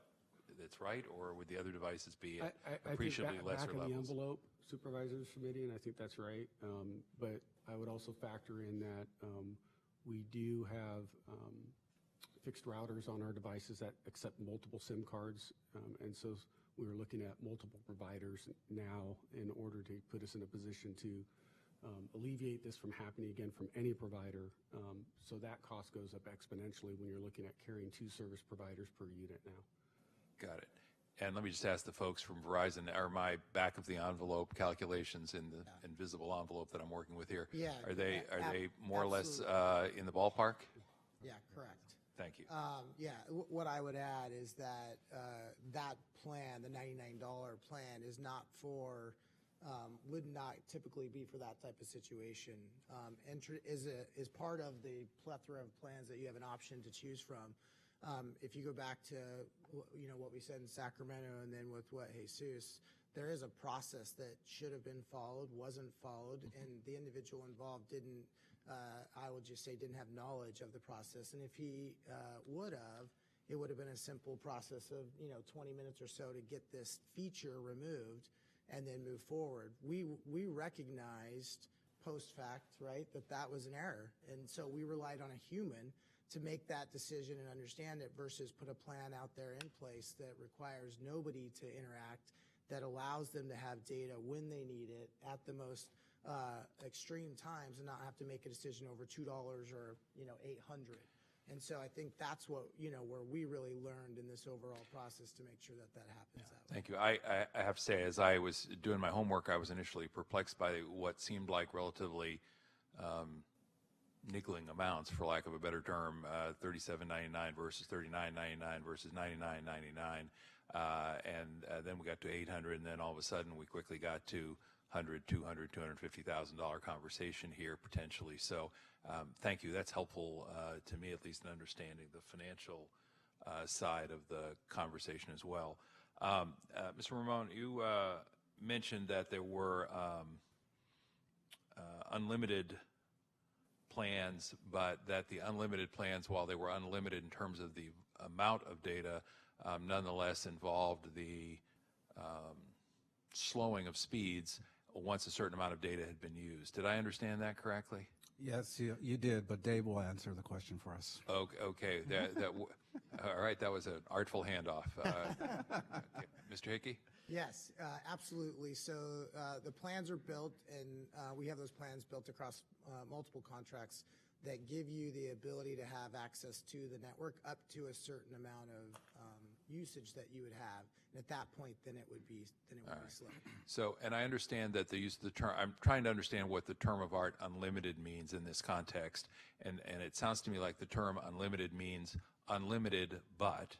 it's right, or would the other devices be appreciably lesser levels? Back in the levels? envelope, Supervisors Committee, and I think that's right. But I would also factor in that we do have fixed routers on our devices that accept multiple SIM cards, and so we were looking at multiple providers now in order to put us in a position to alleviate this from happening again from any provider. So that cost goes up exponentially when you're looking at carrying 2 service providers per unit now. Got it. And let me just ask the folks from Verizon, are my back of the envelope calculations in the invisible envelope that I'm working with here, Yeah, are they more or less absolutely. in the ballpark? Yeah, correct. Thank you. What I would add is that that plan, the $99 plan, is not for, would not typically be for that type of situation. Is part of the plethora of plans that you have an option to choose from. If you go back to what we said in Sacramento and then with what Jesus, there is a process that should have been followed, wasn't followed, and the individual involved didn't, I would just say, didn't have knowledge of the process. And if he would have, it would have been a simple process of 20 minutes or so to get this feature removed and then move forward. We recognized post fact, right, that was an error, and so we relied on a human to make that decision and understand it versus put a plan out there in place that requires nobody to interact, that allows them to have data when they need it at the most extreme times and not have to make a decision over $2 or $800. And so I think that's what where we really learned in this overall process to make sure that happens that way. Thank you. I have to say, as I was doing my homework, I was initially perplexed by what seemed like relatively niggling amounts, for lack of a better term, $37.99 versus $39.99 versus $99.99, and then we got to $800, and then all of a sudden we quickly got to $100,000, $200,000, $250,000 conversation here potentially. So thank you. That's helpful to me, at least, in understanding the financial side of the conversation as well. Mr. Ramon, you mentioned that there were unlimited plans, but that the unlimited plans, while they were unlimited in terms of the amount of data, nonetheless involved the slowing of speeds once a certain amount of data had been used. Did I understand that correctly? Yes, you did, but Dave will answer the question for us. Okay. All right, that was an artful handoff. Okay. Mr. Hickey? Yes, absolutely. So the plans are built, and we have those plans built across multiple contracts that give you the ability to have access to the network up to a certain amount of usage that you would have. And at that point, then it would be slow. So, and I understand that the use of the term, I'm trying to understand what the term of art unlimited means in this context. And it sounds to me like the term unlimited means unlimited, but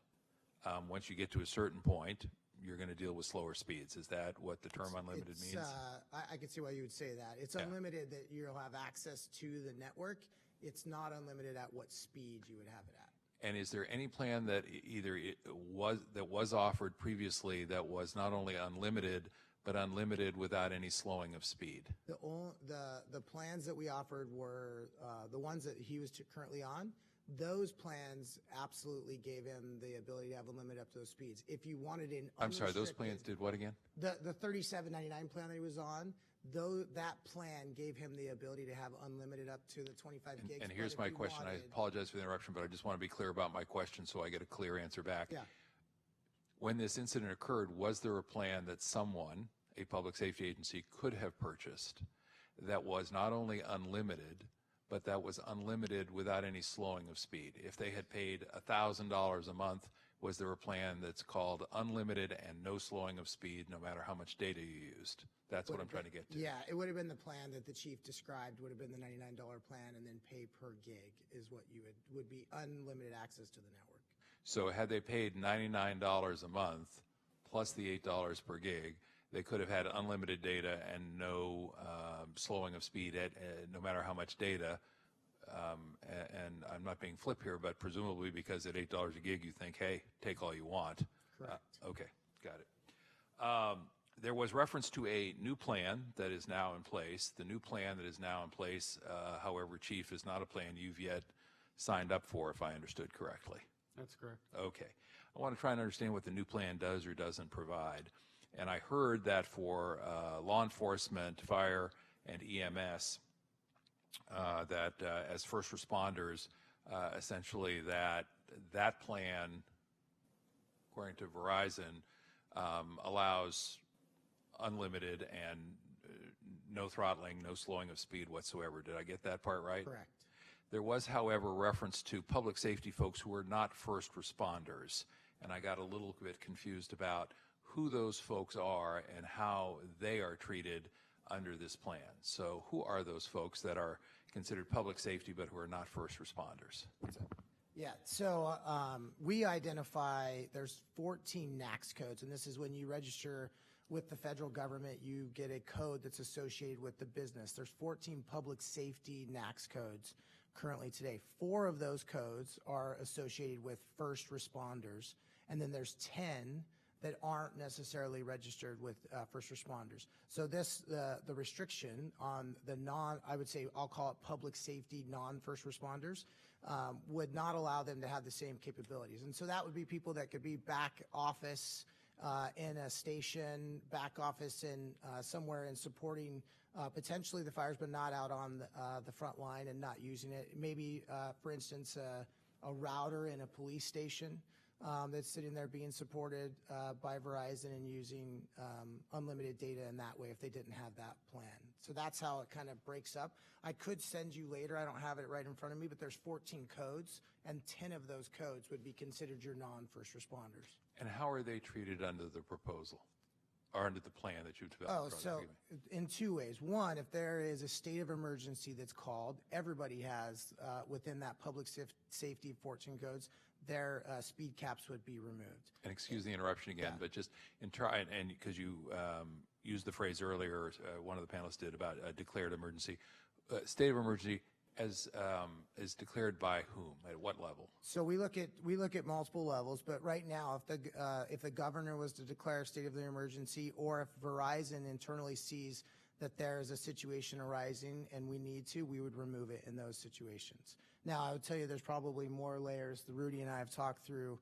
once you get to a certain point, you're going to deal with slower speeds. Is that what the term unlimited means? I can see why you would say that. It's unlimited that you'll have access to the network. It's not unlimited at what speed you would have it at. And is there any plan that was offered previously that was not only unlimited, but unlimited without any slowing of speed? The plans that we offered were the ones that he was currently on. Those plans absolutely gave him the ability to have a limit up to those speeds. If you wanted an I'm sorry, those plans did what again? The $37.99 plan that he was on, though, that plan gave him the ability to have unlimited up to the 25 gigs. And here's my question. I apologize for the interruption, but I just want to be clear about my question so I get a clear answer back. Yeah. When this incident occurred, was there a plan that someone, a public safety agency, could have purchased that was not only unlimited, but that was unlimited without any slowing of speed? If they had paid $1,000 a month, was there a plan that's called unlimited and no slowing of speed no matter how much data you used? That's what I'm trying to get to. Yeah, it would have been the plan that the chief described, would have been the $99 plan, and then pay per gig is what you would be unlimited access to the network. So had they paid $99 a month plus the $8 per gig, they could have had unlimited data and no slowing of speed at no matter how much data. And I'm not being flip here, but presumably because at $8 a gig, you think, hey, take all you want. Correct. Okay, got it. There was reference to a new plan that is now in place. The new plan that is now in place, however, Chief, is not a plan you've yet signed up for, if I understood correctly. That's correct. Okay. I want to try and understand what the new plan does or doesn't provide. And I heard that for law enforcement, fire, and EMS, that as first responders, essentially that plan, according to Verizon, allows unlimited and no throttling, no slowing of speed whatsoever. Did I get that part right? Correct. There was, however, reference to public safety folks who were not first responders, and I got a little bit confused about who those folks are and how they are treated under this plan. So who are those folks that are considered public safety but who are not first responders? Yeah, so we identify, there's 14 NAICS codes, and this is when you register with the federal government, you get a code that's associated with the business. There's 14 public safety NAICS codes currently today. 4 of those codes are associated with first responders, and then there's 10 that aren't necessarily registered with first responders. So the restriction on the I would say, I'll call it public safety non-first responders, would not allow them to have the same capabilities. And so that would be people that could be back office in a station, back office in somewhere and supporting potentially the fires, but not out on the front line and not using it. Maybe, for instance, a router in a police station that's sitting there being supported by Verizon and using unlimited data in that way if they didn't have that plan. So that's how it kind of breaks up. I could send you later, I don't have it right in front of me, but there's 14 codes, and 10 of those codes would be considered your non-first responders. And how are they treated under the proposal, or under the plan that you've developed? Oh, so in 2 ways. One, if there is a state of emergency that's called, everybody has, within that public safety 14 codes, their speed caps would be removed. And excuse the interruption again, but just and because you used the phrase earlier, one of the panelists did about declared emergency. State of emergency, As declared by whom? At what level? So we look at multiple levels, but right now, if the governor was to declare a state of the emergency, or if Verizon internally sees that there is a situation arising and we need to, we would remove it in those situations. Now, I would tell you there's probably more layers that Rudy and I have talked through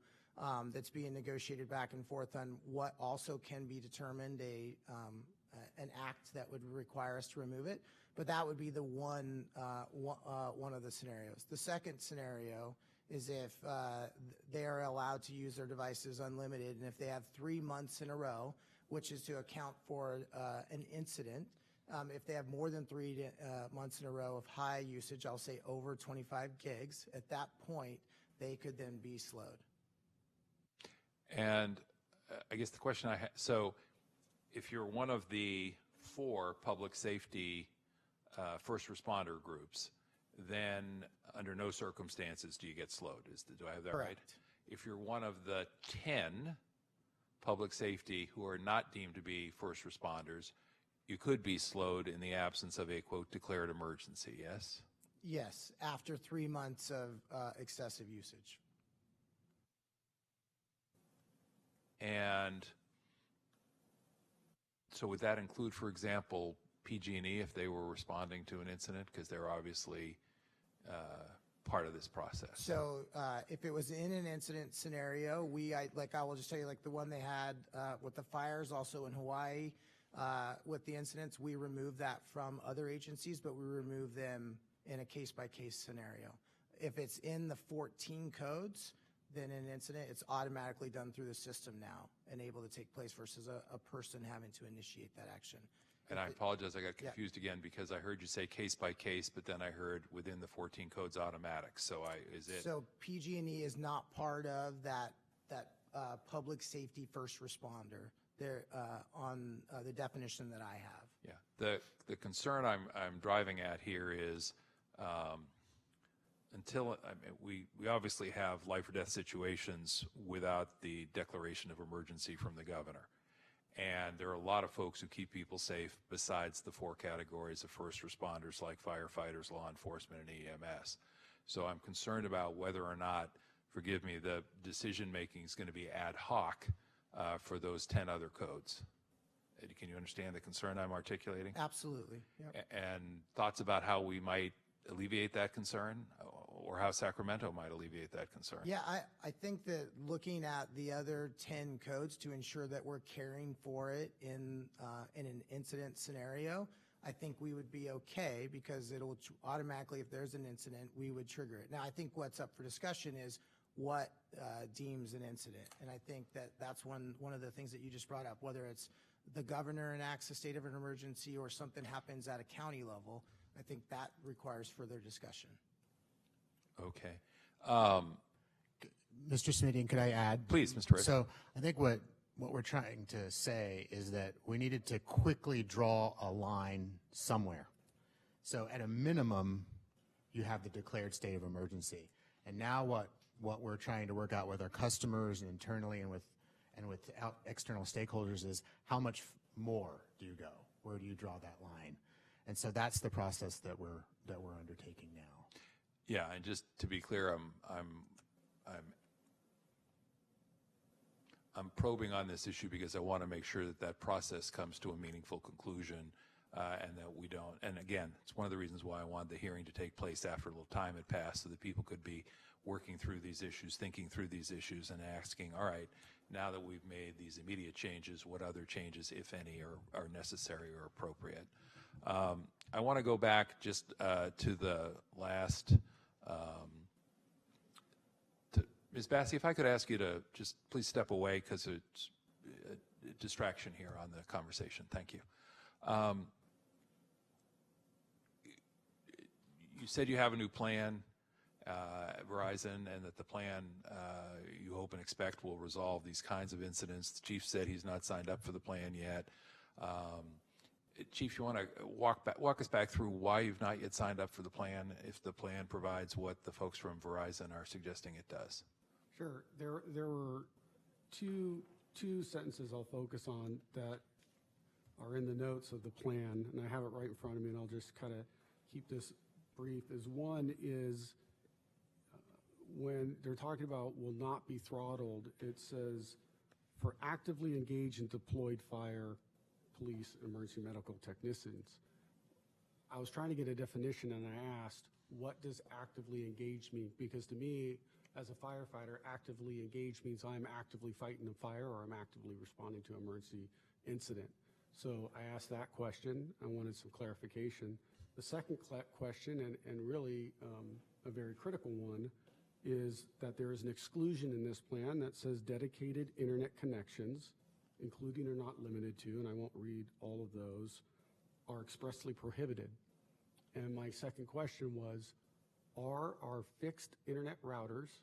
that's being negotiated back and forth on what also can be determined an act that would require us to remove it. But that would be the one of the scenarios. The second scenario is if they are allowed to use their devices unlimited, and if they have 3 months in a row, which is to account for an incident. If they have more than 3 months in a row of high usage, I'll say over 25 gigs, at that point, they could then be slowed. And I guess the question I have, so if you're one of the 4 public safety first responder groups, then under no circumstances do you get slowed. Do I have that Correct. right? If you're one of the 10 public safety who are not deemed to be first responders, you could be slowed in the absence of a, quote, declared emergency, yes? Yes, after 3 months of excessive usage. And so would that include, for example, PG&E if they were responding to an incident, because they're obviously part of this process? So if it was in an incident scenario, I will just tell you, like the one they had with the fires, also in Hawaii, with the incidents, we removed that from other agencies, but we remove them in a case-by-case scenario. If it's in the 14 codes, then in an incident, it's automatically done through the system now and able to take place versus a person having to initiate that action. And I apologize, I got confused again because I heard you say case by case, but then I heard within the 14 codes automatic. So So PG&E is not part of that public safety first responder. They're on the definition that I have. Yeah, the concern I'm driving at here is we obviously have life or death situations without the declaration of emergency from the governor. And there are a lot of folks who keep people safe besides the 4 categories of first responders like firefighters, law enforcement, and EMS. So I'm concerned about whether or not, forgive me, the decision-making is going to be ad hoc for those 10 other codes. Can you understand the concern I'm articulating? Absolutely. Yep. And thoughts about how we might alleviate that concern, or how Sacramento might alleviate that concern? Yeah, I think that looking at the other 10 codes to ensure that we're caring for it in an incident scenario, I think we would be okay, because it'll automatically, if there's an incident, we would trigger it. Now, I think what's up for discussion is what deems an incident. And I think that's one of the things that you just brought up, whether it's the governor enacts a state of an emergency or something happens at a county level. I think that requires further discussion. Okay. Mr. Smitty, could I add? Please, Mr. Rick. So I think what we're trying to say is that we needed to quickly draw a line somewhere. So at a minimum, you have the declared state of emergency. And now what we're trying to work out with our customers and internally and with external stakeholders is how much more do you go? Where do you draw that line? And so that's the process that we're undertaking now. Yeah, and just to be clear, I'm probing on this issue because I want to make sure that process comes to a meaningful conclusion, and that we don't. And again, it's one of the reasons why I wanted the hearing to take place after a little time had passed, so that people could be working through these issues, thinking through these issues, and asking, all right, now that we've made these immediate changes, what other changes, if any, are necessary or appropriate? I want to go back just to the last. Ms. Bassey, if I could ask you to just please step away, because it's a distraction here on the conversation. Thank you. You said you have a new plan at Verizon, and that the plan you hope and expect will resolve these kinds of incidents. The chief said he's not signed up for the plan yet. Chief, you want to walk us back through why you've not yet signed up for the plan, if the plan provides what the folks from Verizon are suggesting it does? Sure. There were two sentences I'll focus on that are in the notes of the plan, and I have it right in front of me, and I'll just kind of keep this brief is one is when they're talking about will not be throttled, it says for actively engaged and deployed fire, police, emergency medical technicians. I was trying to get a definition and I asked, what does actively engaged mean? Because to me, as a firefighter, actively engaged means I'm actively fighting a fire or I'm actively responding to an emergency incident. So I asked that question. I wanted some clarification. The second question, and really a very critical one, is that there is an exclusion in this plan that says dedicated internet connections, including or not limited to, and I won't read all of those, are expressly prohibited. And my second question was, are our fixed internet routers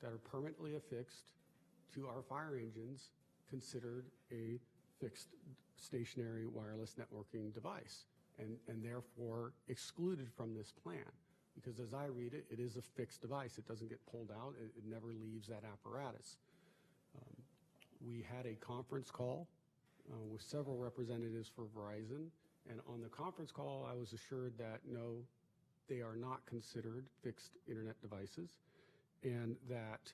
that are permanently affixed to our fire engines considered a fixed stationary wireless networking device and therefore excluded from this plan? Because as I read it, it is a fixed device. It doesn't get pulled out. It never leaves that apparatus. We had a conference call with several representatives for Verizon, and on the conference call, I was assured that no, they are not considered fixed internet devices, and that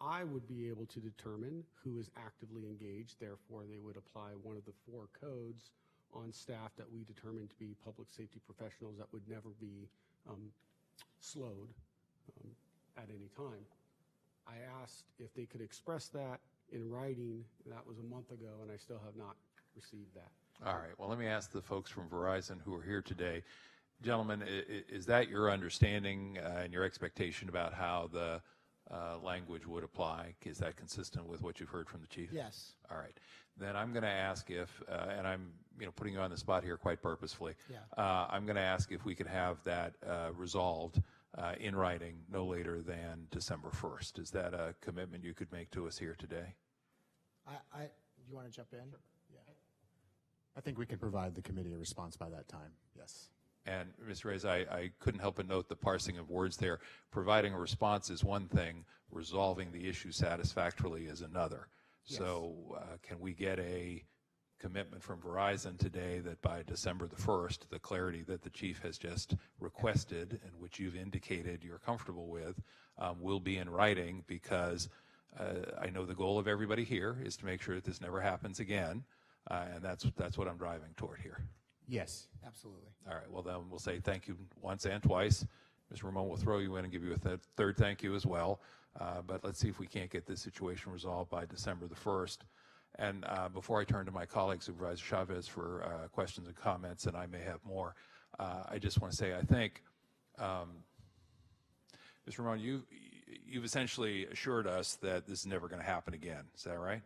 I would be able to determine who is actively engaged. Therefore, they would apply one of the 4 codes on staff that we determined to be public safety professionals that would never be slowed at any time. I asked if they could express that in writing. That was a month ago, and I still have not received that. All right. Well, let me ask the folks from Verizon who are here today. Gentlemen, is that your understanding and your expectation about how the language would apply? Is that consistent with what you've heard from the chief? Yes. All right. Then I'm going to ask if, and I'm putting you on the spot here quite purposefully. Yeah. I'm going to ask if we could have that resolved in writing no later than December 1st. Is that a commitment you could make to us here today? You want to jump in? Sure. Yeah. I think we can provide the committee a response by that time, yes. And Mr. Reyes, I couldn't help but note the parsing of words there. Providing a response is one thing, resolving the issue satisfactorily is another. Yes. So can we get a commitment from Verizon today that by December the 1st, the clarity that the chief has just requested and which you've indicated you're comfortable with will be in writing? Because I know the goal of everybody here is to make sure that this never happens again, and that's what I'm driving toward here. Yes. Absolutely. All right, well then we'll say thank you once and twice. Mr. Ramon will throw you in and give you a third thank you as well. But let's see if we can't get this situation resolved by December the 1st. And before I turn to my colleague, Supervisor Chavez, for questions and comments, and I may have more, I just want to say I think, Mr. Ramon, you've essentially assured us that this is never going to happen again. Is that right?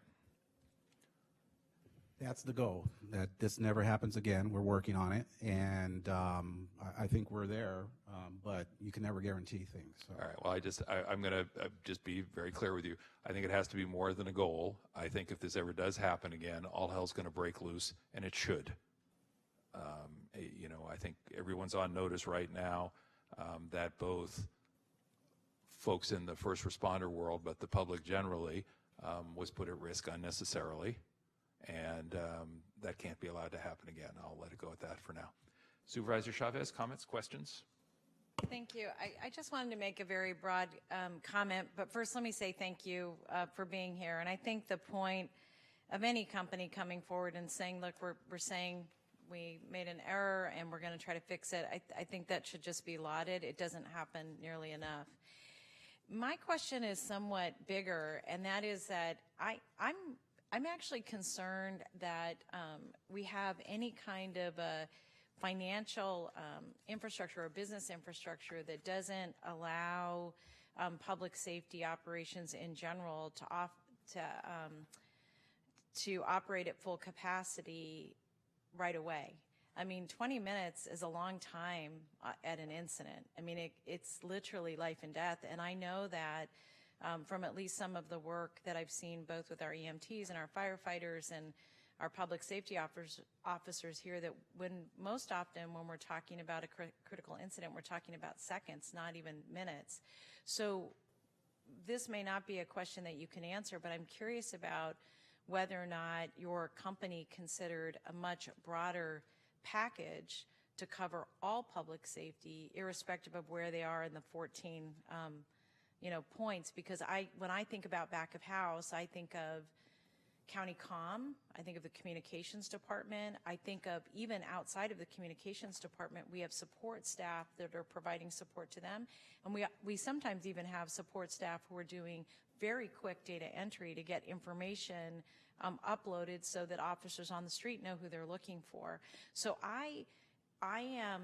That's the goal, that this never happens again. We're working on it, and I think we're there, but you can never guarantee things. So. All right, well, I'm going to just be very clear with you. I think it has to be more than a goal. I think if this ever does happen again, all hell's going to break loose, and it should. I think everyone's on notice right now that both folks in the first responder world, but the public generally, was put at risk unnecessarily. And that can't be allowed to happen again. I'll let it go at that for now. Supervisor Chavez, comments, questions? Thank you. I just wanted to make a very broad comment, but first let me say thank you for being here. And I think the point of any company coming forward and saying, look, we're saying we made an error and we're going to try to fix it, I think that should just be lauded. It doesn't happen nearly enough. My question is somewhat bigger, and that is that I'm actually concerned that we have any kind of a financial infrastructure or business infrastructure that doesn't allow public safety operations in general to operate at full capacity right away. I mean, 20 minutes is a long time at an incident. I mean, it's literally life and death, and I know that from at least some of the work that I've seen both with our EMTs and our firefighters and our public safety officers here, that most often when we're talking about a critical incident, we're talking about seconds, not even minutes. So this may not be a question that you can answer, but I'm curious about whether or not your company considered a much broader package to cover all public safety, irrespective of where they are in the 14 points, because when I think about back of house, I think of county comm, I think of the communications department, I think of even outside of the communications department, we have support staff that are providing support to them, and we sometimes even have support staff who are doing very quick data entry to get information uploaded so that officers on the street know who they're looking for. So I am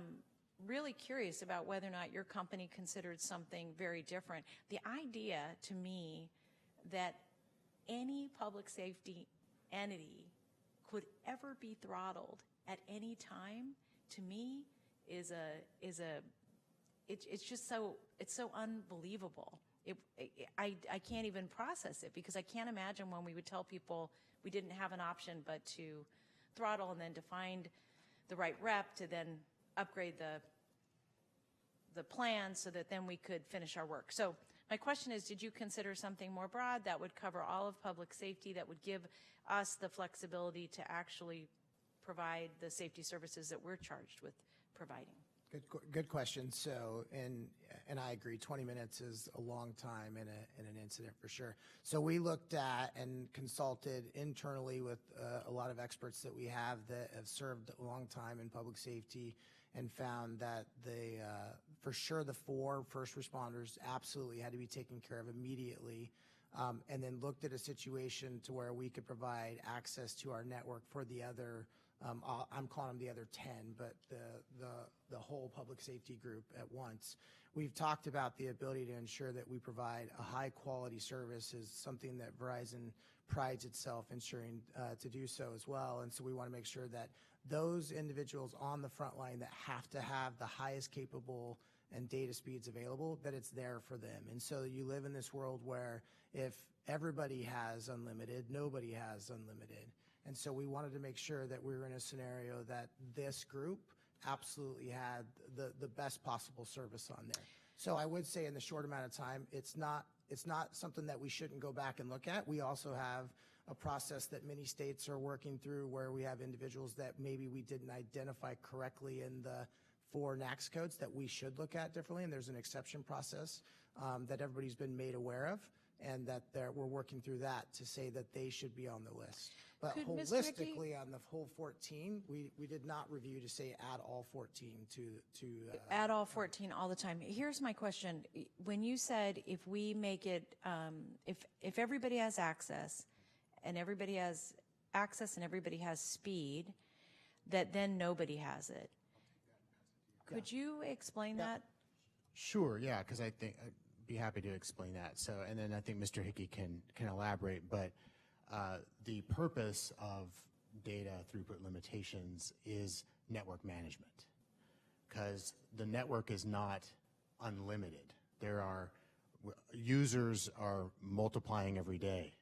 really curious about whether or not your company considered something very different. The idea to me that any public safety entity could ever be throttled at any time, to me, it's just so unbelievable. I can't even process it, because I can't imagine when we would tell people we didn't have an option but to throttle and then to find the right rep to then upgrade the plan so that then we could finish our work. So my question is, did you consider something more broad that would cover all of public safety, that would give us the flexibility to actually provide the safety services that we're charged with providing? Good question. So, and I agree, 20 minutes is a long time in an incident for sure. So we looked at and consulted internally with a lot of experts that we have that have served a long time in public safety, and found that for sure the 4 first responders absolutely had to be taken care of immediately, and then looked at a situation to where we could provide access to our network for the other, I'm calling them the other 10, but the whole public safety group at once. We've talked about the ability to ensure that we provide a high quality service is something that Verizon prides itself ensuring to do so as well. And so we want to make sure that those individuals on the front line that have to have the highest capable and data speeds available, that it's there for them. And so you live in this world where if everybody has unlimited, nobody has unlimited. And so we wanted to make sure that we were in a scenario that this group absolutely had the best possible service on there. So I would say in the short amount of time, it's not something that we shouldn't go back and look at. We also have a process that many states are working through where we have individuals that maybe we didn't identify correctly in the 4 NAICS codes that we should look at differently, and there's an exception process that everybody's been made aware of, and that we're working through that to say that they should be on the list. But holistically, on the whole 14, we did not review to say add all 14 to add all 14 all the time. Here's my question. When you said if we make it, if everybody has access and everybody has speed, that then nobody has it. Could you explain that? Sure, yeah, because I think I'd be happy to explain that. So, and then I think Mr. Hickey can elaborate, but the purpose of data throughput limitations is network management, because the network is not unlimited. Users are multiplying every day.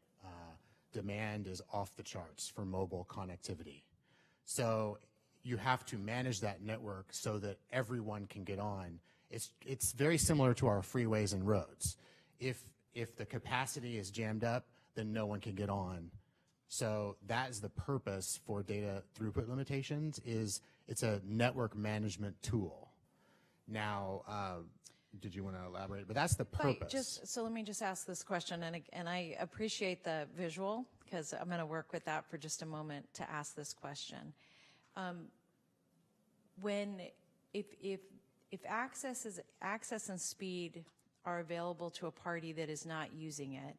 Demand is off the charts for mobile connectivity. So you have to manage that network so that everyone can get on. It's very similar to our freeways and roads. If the capacity is jammed up, then no one can get on. So that is the purpose for data throughput limitations. It's a network management tool. Now, did you want to elaborate? But that's the purpose. So let me just ask this question, and I appreciate the visual, because I'm going to work with that for just a moment to ask this question. If access and speed are available to a party that is not using it,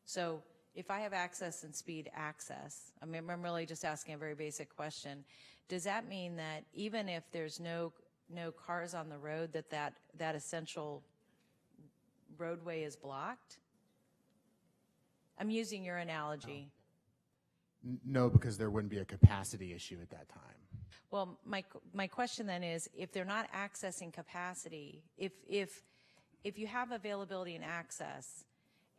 so if I have access and speed access, I mean, I'm really just asking a very basic question. Does that mean that even if there's no cars on the road, that essential roadway is blocked? I'm using your analogy. No, because there wouldn't be a capacity issue at that time. Well, my question then is, if they're not accessing capacity, if you have availability and access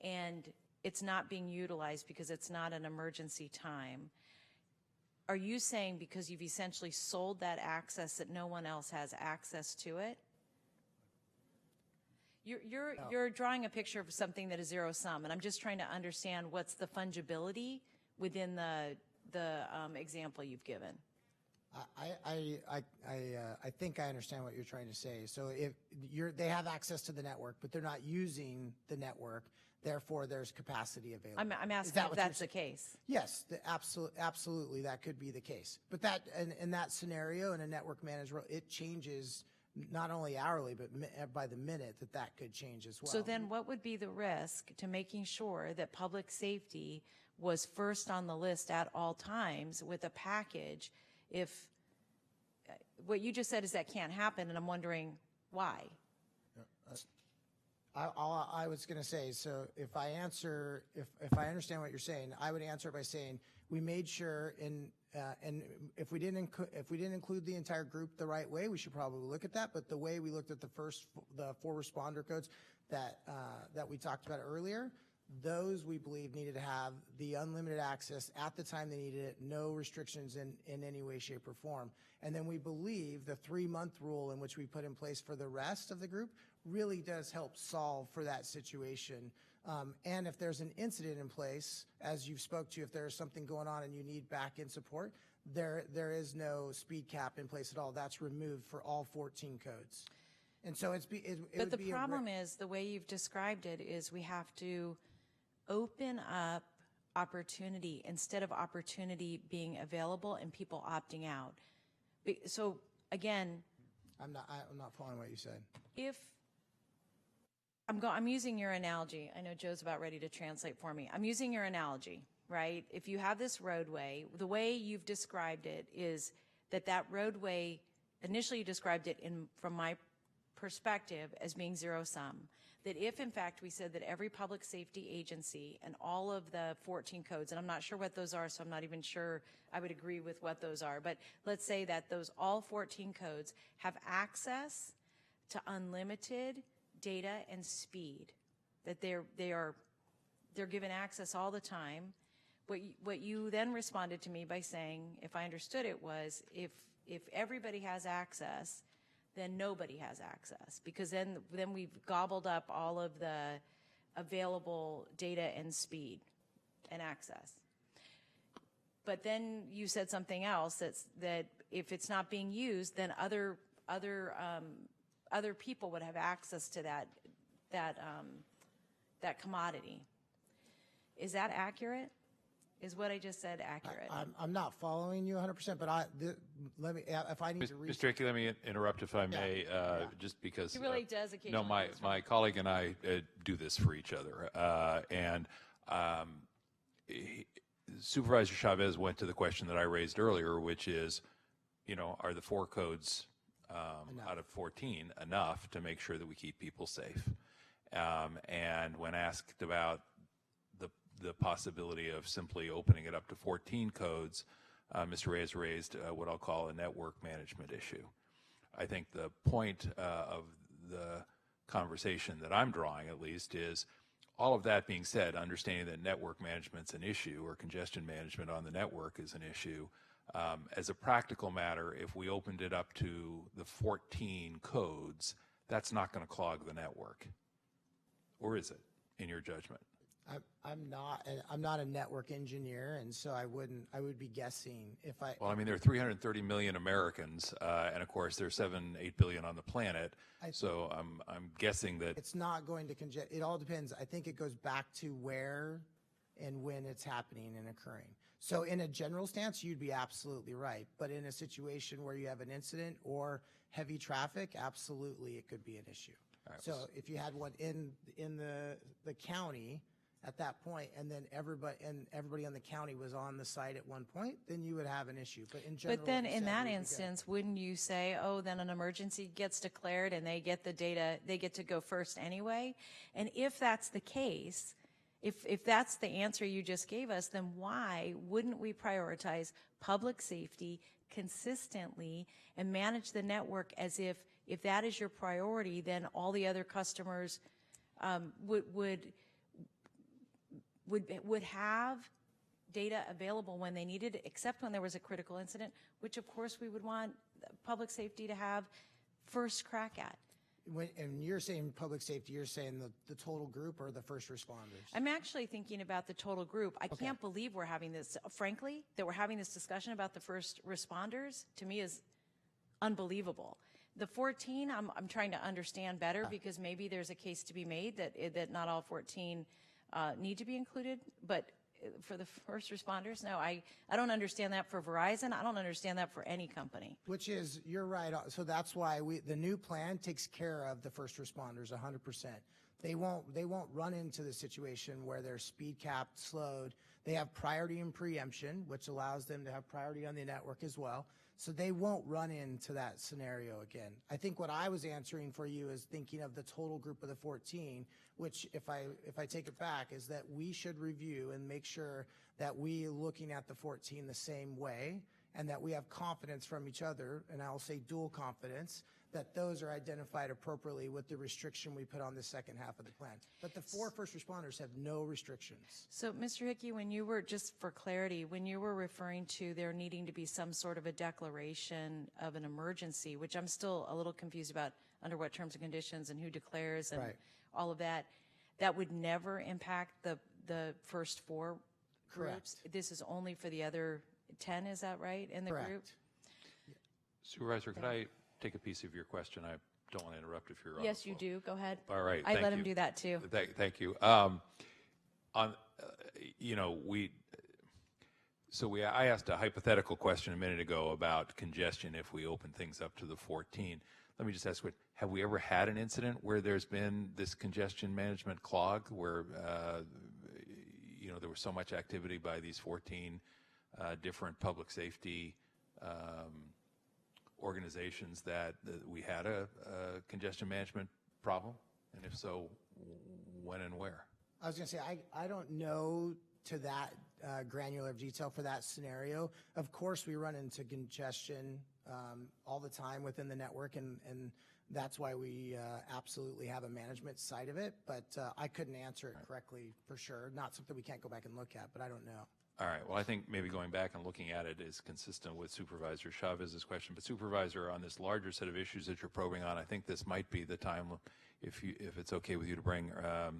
and it's not being utilized because it's not an emergency time, are you saying because you've essentially sold that access that no one else has access to it? You're drawing a picture of something that is zero sum, and I'm just trying to understand what's the fungibility within the example you've given. I think I understand what you're trying to say. So if they have access to the network, but they're not using the network, therefore there's capacity available. I'm asking if that's the case. Yes, absolutely, that could be the case. But that in that scenario, in a network manager, it changes not only hourly, but by the minute that could change as well. So then what would be the risk to making sure that public safety was first on the list at all times with a package if what you just said is that can't happen, and I'm wondering why? I was going to say, so if I understand what you're saying, I would answer by saying we made sure and if we didn't include the entire group the right way, we should probably look at that. But the way we looked at the 4 responder codes that we talked about earlier, those we believe needed to have the unlimited access at the time they needed it, no restrictions in any way, shape, or form. And then we believe the 3-month rule in which we put in place for the rest of the group really does help solve for that situation. And if there's an incident in place, as you've spoke to, if there's something going on and you need back-end support, there is no speed cap in place at all. That's removed for all 14 codes. And so But the problem is the way you've described it is we have to open up opportunity instead of opportunity being available and people opting out. So again, I'm not following what you said. If I'm using your analogy. I know Joe's about ready to translate for me. I'm using your analogy, right? If you have this roadway, the way you've described it is that roadway, initially you described it from my perspective as being zero-sum. That if, in fact, we said that every public safety agency and all of the 14 codes, and I'm not sure what those are, so I'm not even sure I would agree with what those are, but let's say that all 14 codes have access to unlimited data and speed, that they're given access all the time. What you then responded to me by saying, if I understood it, was if everybody has access, then nobody has access, because then we've gobbled up all of the available data and speed and access. But then you said something else, that if it's not being used, then other people would have access to that commodity. Is that accurate? Is what I just said accurate? I'm not following you 100%, but let me, if I need to read. Mr. Hickey, let me interrupt if I may, just because. He really does occasionally. No, my colleague and I do this for each other. Supervisor Chavez went to the question that I raised earlier, which is, are the 4 codes out of 14 enough to make sure that we keep people safe? And when asked about the possibility of simply opening it up to 14 codes, Mr. Reyes raised what I'll call a network management issue. I think the point of the conversation that I'm drawing, at least, is all of that being said, understanding that network management's an issue, or congestion management on the network is an issue. As a practical matter, if we opened it up to the 14 codes, that's not going to clog the network. Or is it, in your judgment? I'm not a network engineer, and so I would be guessing if I. Well, I mean, there are 330 million Americans, and of course, there's 7-8 billion on the planet. So I'm guessing that it's not going to congest. It all depends. I think it goes back to where and when it's happening and occurring. So in a general stance, you'd be absolutely right. But in a situation where you have an incident or heavy traffic, absolutely, it could be an issue. Right. So if you had one in the county at that point, and then everybody on the county was on the site at one point, then you would have an issue. But in general, but then in that instance, wouldn't you say, oh, then an emergency gets declared and they get the data, they get to go first anyway? And if that's the case, if that's the answer you just gave us, then why wouldn't we prioritize public safety consistently and manage the network as if that is your priority, then all the other customers would have data available when they needed it, except when there was a critical incident, which of course we would want public safety to have first crack at. And you're saying public safety, you're saying the total group or the first responders? I'm actually thinking about the total group. I can't believe we're having this, frankly, that we're having this discussion about the first responders, to me is unbelievable. The 14, I'm trying to understand better because maybe there's a case to be made that not all 14 need to be included, but for the first responders, no, I don't understand that for Verizon. I don't understand that for any company. Which is, you're right. So that's why the new plan takes care of the first responders 100%. They won't run into the situation where they're speed capped, slowed. They have priority and preemption, which allows them to have priority on the network as well. So they won't run into that scenario again. I think what I was answering for you is thinking of the total group of the 14, which if I take it back is that we should review and make sure that we looking at the 14 the same way and that we have confidence from each other, and I'll say dual confidence, that those are identified appropriately with the restriction we put on the second half of the plan. But the 4 first responders have no restrictions. So, Mr. Hickey, when you were, just for clarity, when you were referring to there needing to be some sort of a declaration of an emergency, which I'm still a little confused about under what terms and conditions and who declares and all of that, that would never impact the first 4 Correct. groups? This is only for the other 10, is that right, in the group? Supervisor, could I take a piece of your question? I don't want to interrupt if you're on. Yes, you do. Go ahead. All right. I thank let you. him do that too. Thank you. I asked a hypothetical question a minute ago about congestion if we open things up to the 14. Let me just ask, have we ever had an incident where there's been this congestion management clog where, there was so much activity by these 14 different public safety organizations that we had a congestion management problem? And if so, when and where? I was going to say, I don't know to that granular of detail for that scenario. Of course, we run into congestion all the time within the network, and that's why we absolutely have a management side of it. But I couldn't answer it correctly for sure. Not something we can't go back and look at, but I don't know. All right. Well, I think maybe going back and looking at it is consistent with Supervisor Chavez's question. But Supervisor, on this larger set of issues that you're probing on, I think this might be the time, if it's okay with you, to bring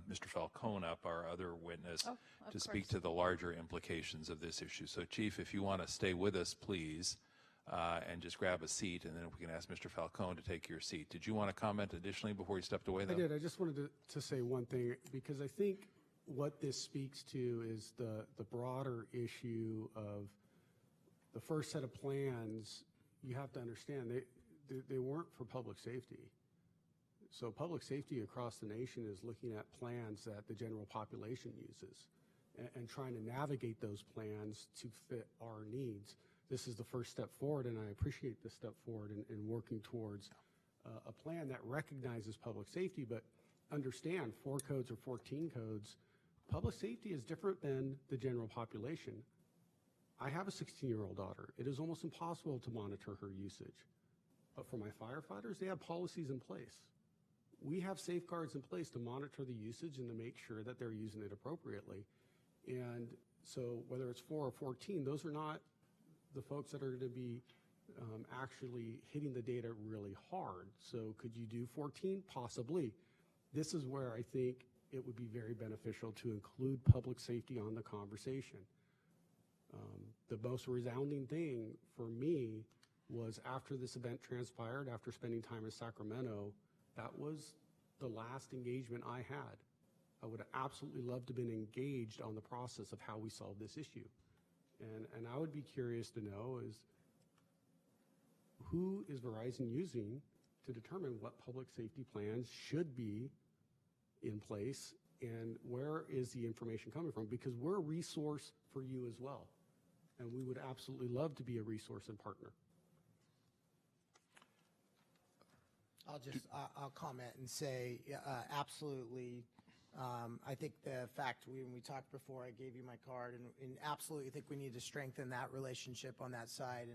Mr. Falcone up, our other witness, to speak to the larger implications of this issue. So, Chief, if you want to stay with us, please, and just grab a seat, and then we can ask Mr. Falcone to take your seat. Did you want to comment additionally before you stepped away, though? I did. I just wanted to say one thing, because I think what this speaks to is the broader issue of the first set of plans. You have to understand they weren't for public safety. So public safety across the nation is looking at plans that the general population uses and trying to navigate those plans to fit our needs. This is the first step forward, and I appreciate the step forward in working towards a plan that recognizes public safety, but understand 4 codes or 14 codes. Public safety is different than the general population. I have a 16-year-old daughter. It is almost impossible to monitor her usage. But for my firefighters, they have policies in place. We have safeguards in place to monitor the usage and to make sure that they're using it appropriately. And so whether it's 4 or 14, those are not the folks that are going to be actually hitting the data really hard. So could you do 14? Possibly. This is where I think it would be very beneficial to include public safety on the conversation. The most resounding thing for me was after this event transpired, after spending time in Sacramento, that was the last engagement I had. I would have absolutely loved to have been engaged on the process of how we solve this issue. And I would be curious to know is who is Verizon using to determine what public safety plans should be in place, and where is the information coming from? Because we're a resource for you as well, and we would absolutely love to be a resource and partner. I'll comment and say absolutely. I think the fact when we talked before, I gave you my card, and absolutely think we need to strengthen that relationship on that side,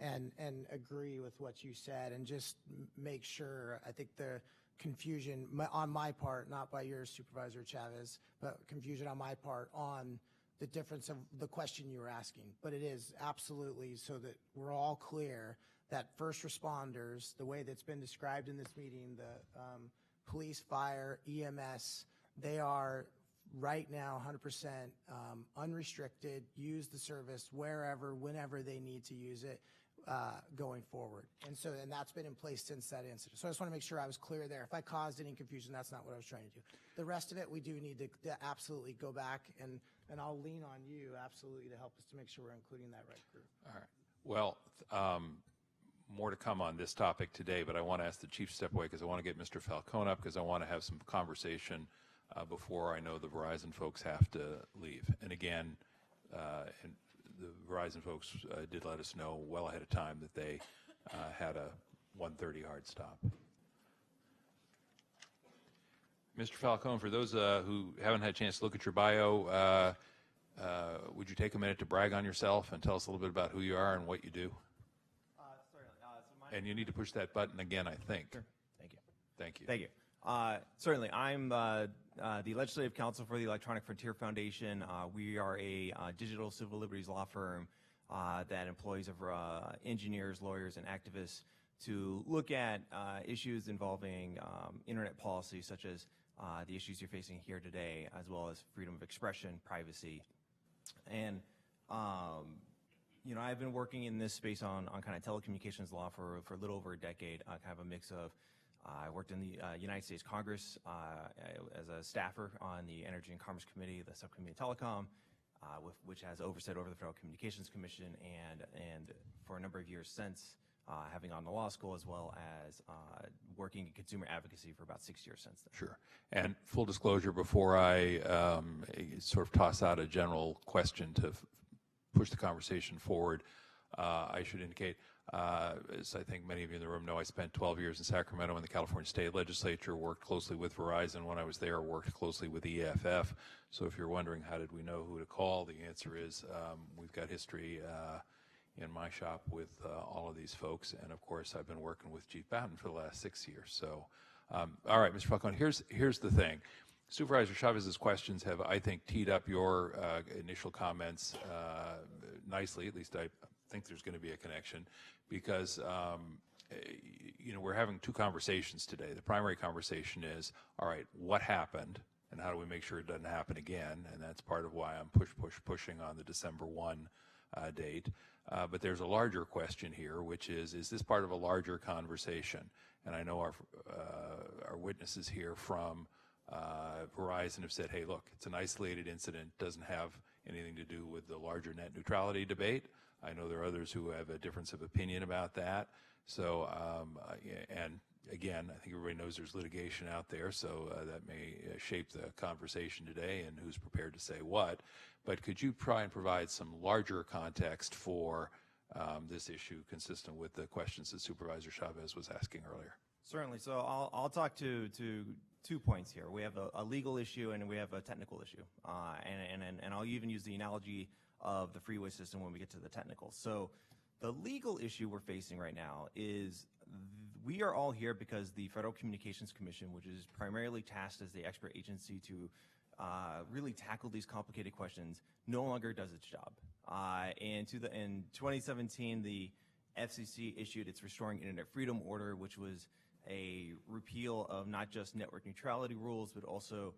and agree with what you said, and just make sure. I think the confusion on my part, not by yours, Supervisor Chavez, but confusion on my part on the difference of the question you were asking. But it is absolutely so that we're all clear that first responders, the way that's been described in this meeting, the police, fire, EMS, they are right now 100% unrestricted, use the service wherever, whenever they need to use it going forward. And that's been in place since that incident. So I just want to make sure I was clear there. If I caused any confusion, that's not what I was trying to do. The rest of it, we do need to absolutely go back, and I'll lean on you absolutely to help us to make sure we're including that right group. All right. Well, more to come on this topic today, but I want to ask the chief to step away because I want to get Mr. Falcone up because I want to have some conversation before I know the Verizon folks have to leave. And again, and the Verizon folks did let us know well ahead of time that they had a 1:30 hard stop. Mr. Falcone, for those who haven't had a chance to look at your bio, would you take a minute to brag on yourself and tell us a little bit about who you are and what you do? And you need to push that button again, I think. Sure. Thank you. Thank you. Thank you. Certainly, I'm the Legislative Counsel for the Electronic Frontier Foundation. We are a digital civil liberties law firm that employs engineers, lawyers, and activists to look at issues involving internet policy, such as the issues you're facing here today, as well as freedom of expression, privacy. And I've been working in this space on kind of telecommunications law for a little over a decade, kind of a mix of I worked in the United States Congress as a staffer on the Energy and Commerce Committee, the Subcommittee of Telecom, which has oversight over the Federal Communications Commission, and for a number of years since, having gone to law school, as well as working in consumer advocacy for about 6 years since then. Sure. And full disclosure, before I sort of toss out a general question to push the conversation forward, I should indicate, as I think many of you in the room know, I spent 12 years in Sacramento in the California State Legislature, worked closely with Verizon when I was there, worked closely with EFF. So if you're wondering how did we know who to call, the answer is we've got history in my shop with all of these folks. And of course, I've been working with Chief Batten for the last 6 years. So, all right, Mr. Falcone, here's the thing. Supervisor Chavez's questions have, I think, teed up your initial comments nicely. At least I think there's going to be a connection because, we're having two conversations today. The primary conversation is, all right, what happened and how do we make sure it doesn't happen again? And that's part of why I'm pushing on the December 1 date. But there's a larger question here, which is this part of a larger conversation? And I know our witnesses here from Verizon have said, hey, look, it's an isolated incident, doesn't have anything to do with the larger net neutrality debate. I know there are others who have a difference of opinion about that. So, and again, I think everybody knows there's litigation out there, so that may shape the conversation today and who's prepared to say what. But could you try and provide some larger context for this issue consistent with the questions that Supervisor Chavez was asking earlier? Certainly. So I'll talk to 2 points here. We have a legal issue and we have a technical issue. And I'll even use the analogy of the freeway system when we get to the technical. So the legal issue we're facing right now is we are all here because the Federal Communications Commission, which is primarily tasked as the expert agency to really tackle these complicated questions, no longer does its job. In 2017, the FCC issued its Restoring Internet Freedom Order, which was a repeal of not just network neutrality rules, but also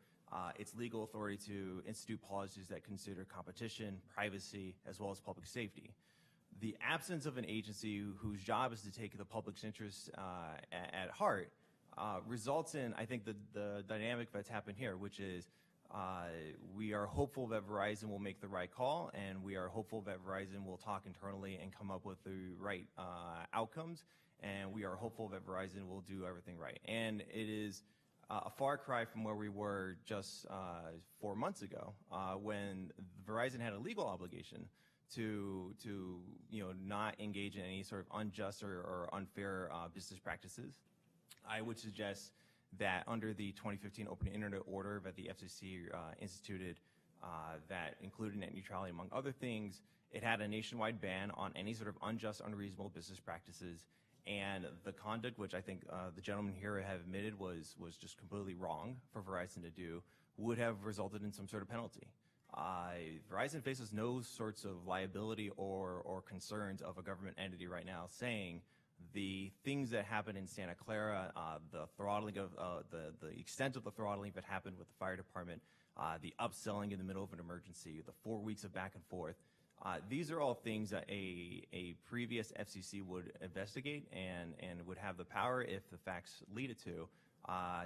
its legal authority to institute policies that consider competition, privacy, as well as public safety. The absence of an agency whose job is to take the public's interests at heart results in, I think, the dynamic that's happened here, which is we are hopeful that Verizon will make the right call, and we are hopeful that Verizon will talk internally and come up with the right outcomes, and we are hopeful that Verizon will do everything right. And it is a far cry from where we were just 4 months ago when Verizon had a legal obligation to not engage in any sort of unjust or unfair business practices. I would suggest that under the 2015 Open Internet Order that the FCC instituted that included net neutrality, among other things, it had a nationwide ban on any sort of unjust, unreasonable business practices, and the conduct, which I think the gentleman here have admitted was just completely wrong for Verizon to do, would have resulted in some sort of penalty. Verizon faces no sorts of liability or concerns of a government entity right now saying the things that happened in Santa Clara, the throttling of the extent of the throttling that happened with the fire department, the upselling in the middle of an emergency, the 4 weeks of back and forth. These are all things that a previous FCC would investigate and would have the power, if the facts lead it to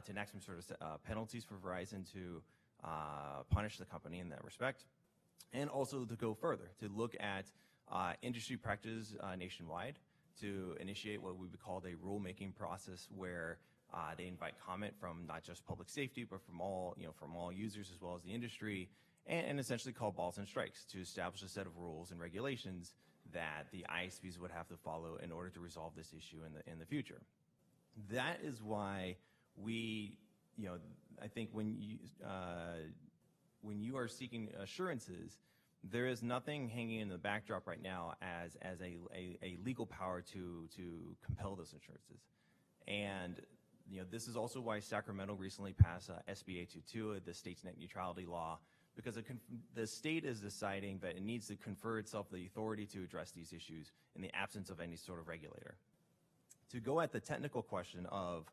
enact some sort of penalties for Verizon to punish the company in that respect, and also to go further, to look at industry practice nationwide, to initiate what we would call a rulemaking process where they invite comment from not just public safety, but from all users as well as the industry, and essentially call balls and strikes to establish a set of rules and regulations that the ISPs would have to follow in order to resolve this issue in the future. That is why we, I think when you are seeking assurances, there is nothing hanging in the backdrop right now as a legal power to compel those assurances. And this is also why Sacramento recently passed SB 822, the state's net neutrality law, because the state is deciding that it needs to confer itself the authority to address these issues in the absence of any sort of regulator. To go at the technical question of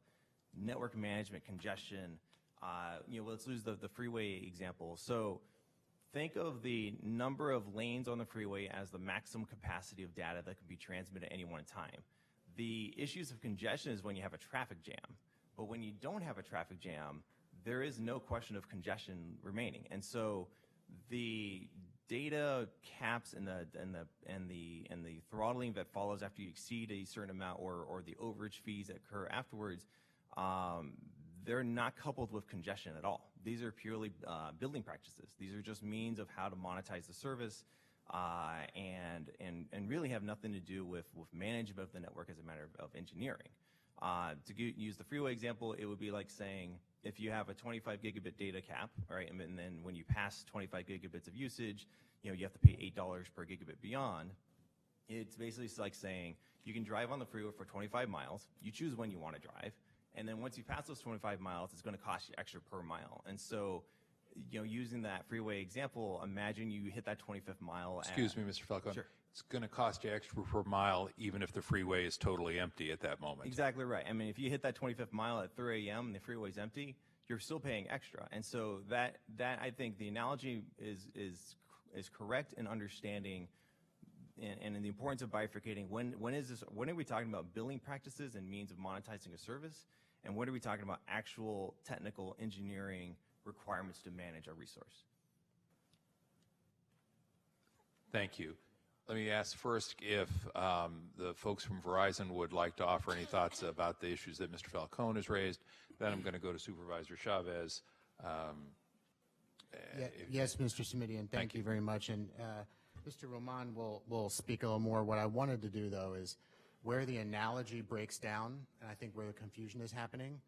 network management, congestion, let's use the freeway example. So think of the number of lanes on the freeway as the maximum capacity of data that can be transmitted at any one time. The issues of congestion is when you have a traffic jam. But when you don't have a traffic jam, there is no question of congestion remaining. And so the data caps and the throttling that follows after you exceed a certain amount, or the overage fees that occur afterwards, they're not coupled with congestion at all. These are purely building practices. These are just means of how to monetize the service, and really have nothing to do with management of the network as a matter of engineering. Use the freeway example, it would be like saying if you have a 25 gigabit data cap, right, and then when you pass 25 gigabits of usage, you have to pay $8 per gigabit beyond. It's basically like saying you can drive on the freeway for 25 miles. You choose when you want to drive. And then once you pass those 25 miles, it's going to cost you extra per mile. And so, using that freeway example, imagine you hit that 25th mile. Excuse me, Mr. Falcone. Sure. It's going to cost you extra per mile even if the freeway is totally empty at that moment. Exactly right. I mean, if you hit that 25th mile at 3 a.m. and the freeway's empty, you're still paying extra. And so that I think the analogy is correct in understanding and in the importance of bifurcating when are we talking about billing practices and means of monetizing a service, and when are we talking about actual technical engineering requirements to manage our resource? Thank you. Let me ask first if the folks from Verizon would like to offer any thoughts about the issues that Mr. Falcone has raised. Then I'm going to go to Supervisor Chavez. Yes, Mr. Simidian, thank you very much. And Mr. Roman will speak a little more. What I wanted to do, though, is where the analogy breaks down, and I think where the confusion is happening,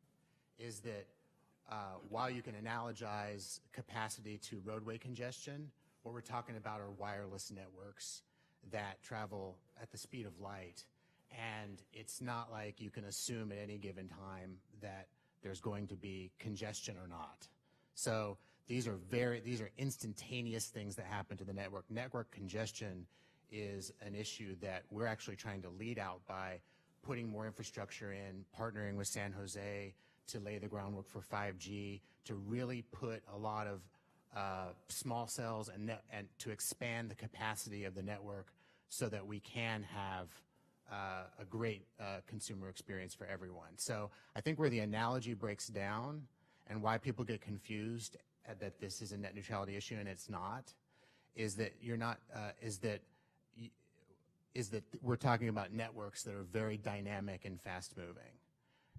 is that while you can analogize capacity to roadway congestion, what we're talking about are wireless networks that travel at the speed of light. And it's not like you can assume at any given time that there's going to be congestion or not. So these are instantaneous things that happen to the network. Network congestion is an issue that we're actually trying to lead out by putting more infrastructure in, partnering with San Jose to lay the groundwork for 5G, to really put a lot of small cells and to expand the capacity of the network so that we can have a great consumer experience for everyone. So I think where the analogy breaks down and why people get confused that this is a net neutrality issue and it's not, is that we're talking about networks that are very dynamic and fast moving,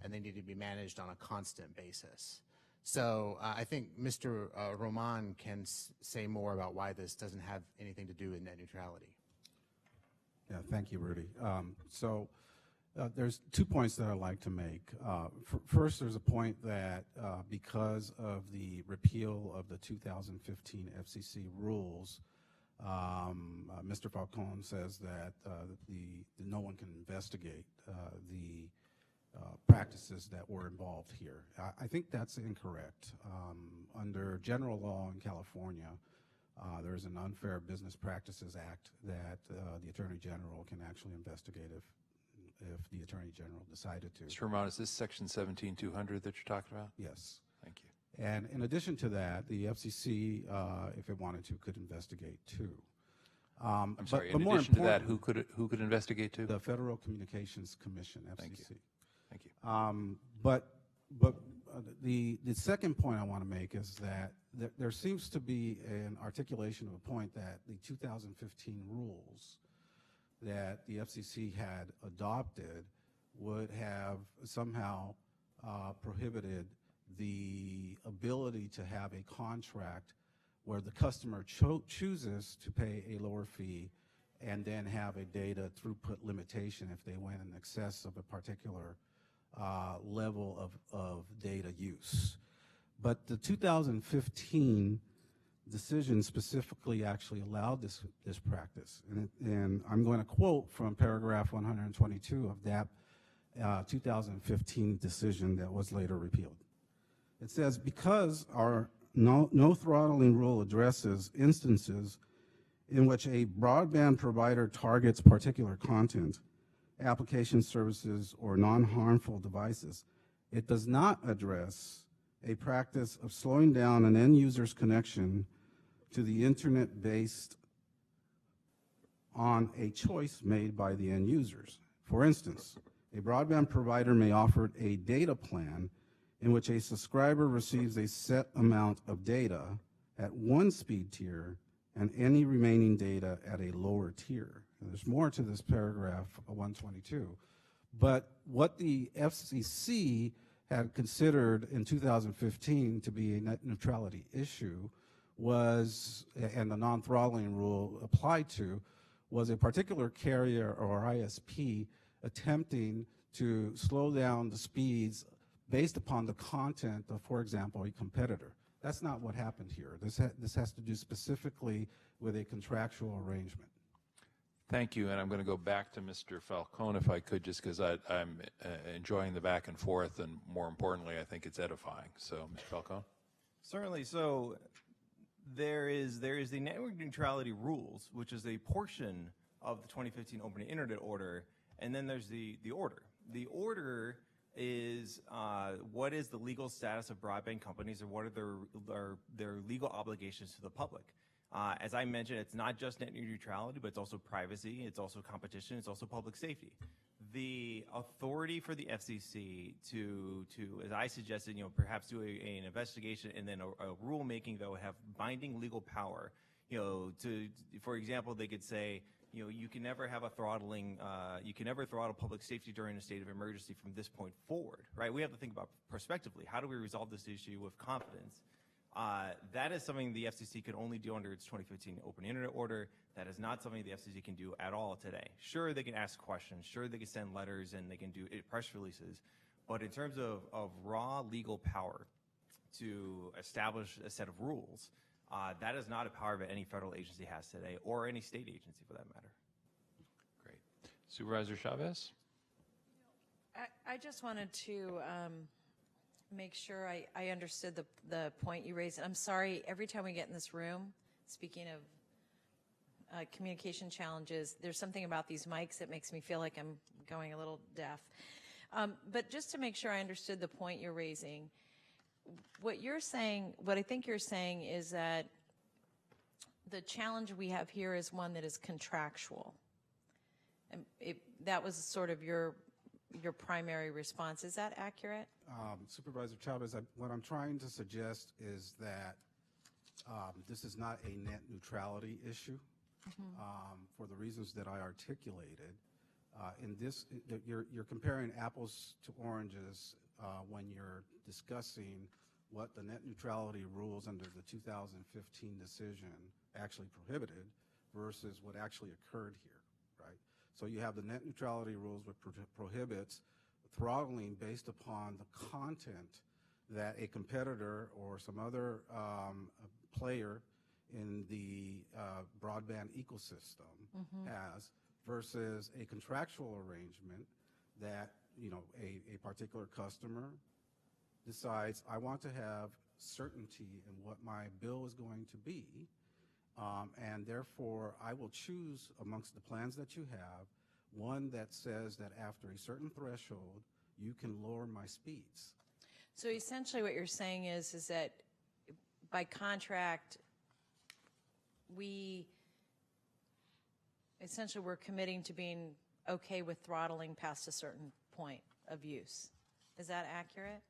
and they need to be managed on a constant basis. So I think Mr. Roman can say more about why this doesn't have anything to do with net neutrality. Yeah, thank you, Rudy. There's 2 points that I'd like to make. First, there's a point that because of the repeal of the 2015 FCC rules, Mr. Falcone says that no one can investigate the practices that were involved here. I think that's incorrect. Under general law in California, There's an Unfair Business Practices Act that the Attorney General can actually investigate if the Attorney General decided to. Mr. Ramon, is this section 17200 that you're talking about? Yes. Thank you. And in addition to that, the FCC, if it wanted to, could investigate too. I'm sorry, but in more addition to that, importantly, who could investigate too? the Federal Communications Commission, FCC. Thank you. Thank you. But the second point I want to make is that there seems to be an articulation of a point that the 2015 rules that the FCC had adopted would have somehow prohibited the ability to have a contract where the customer chooses to pay a lower fee and then have a data throughput limitation if they went in excess of a particular level of data use. But the 2015 decision specifically actually allowed this practice. And I'm going to quote from paragraph 122 of that 2015 decision that was later repealed. It says, because our no throttling rule addresses instances in which a broadband provider targets particular content, application services, or non-harmful devices, it does not address a practice of slowing down an end user's connection to the internet based on a choice made by the end users. For instance, a broadband provider may offer a data plan in which a subscriber receives a set amount of data at one speed tier and any remaining data at a lower tier. And there's more to this paragraph 122. But what the FCC had considered in 2015 to be a net neutrality issue was, and the non-throttling rule applied to, was a particular carrier or ISP attempting to slow down the speeds based upon the content of, for example, a competitor. That's not what happened here. This has to do specifically with a contractual arrangement. Thank you, and I'm going to go back to Mr. Falcone if I could, just because I'm enjoying the back and forth, and more importantly, I think it's edifying. So, Mr. Falcone? Certainly. So there is the network neutrality rules, which is a portion of the 2015 Open Internet Order, and then there's the order. The order is what is the legal status of broadband companies, or what are their legal obligations to the public. As I mentioned, it's not just net neutrality, but it's also privacy, it's also competition, it's also public safety. The authority for the FCC to as I suggested, perhaps do an investigation and then a rulemaking that would have binding legal power. For example, they could say, you can never have a throttling, you can never throttle public safety during a state of emergency from this point forward, right? We have to think about prospectively. How do we resolve this issue with confidence? That is something the FCC can only do under its 2015 Open Internet Order. That is not something the FCC can do at all today. Sure, they can ask questions. Sure, they can send letters and they can do press releases. But in terms of raw legal power to establish a set of rules, that is not a power that any federal agency has today, or any state agency for that matter. Great. Supervisor Chavez? I just wanted to make sure I understood the point you raised. I'm sorry, every time we get in this room, speaking of communication challenges, there's something about these mics that makes me feel like I'm going a little deaf. But just to make sure I understood the point you're raising, what you're saying, what I think you're saying is that the challenge we have here is one that is contractual. And that was sort of your primary response. Is that accurate? Supervisor Chavez, what I'm trying to suggest is that this is not a net neutrality issue for the reasons that I articulated. In this, you're comparing apples to oranges when you're discussing what the net neutrality rules under the 2015 decision actually prohibited versus what actually occurred here, right? So you have the net neutrality rules which prohibits throttling based upon the content that a competitor or some other player in the broadband ecosystem has, versus a contractual arrangement that a particular customer decides, I want to have certainty in what my bill is going to be, And therefore, I will choose amongst the plans that you have one that says that after a certain threshold, you can lower my speeds. So essentially what you're saying is that by contract, we're committing to being okay with throttling past a certain point of use. Is that accurate?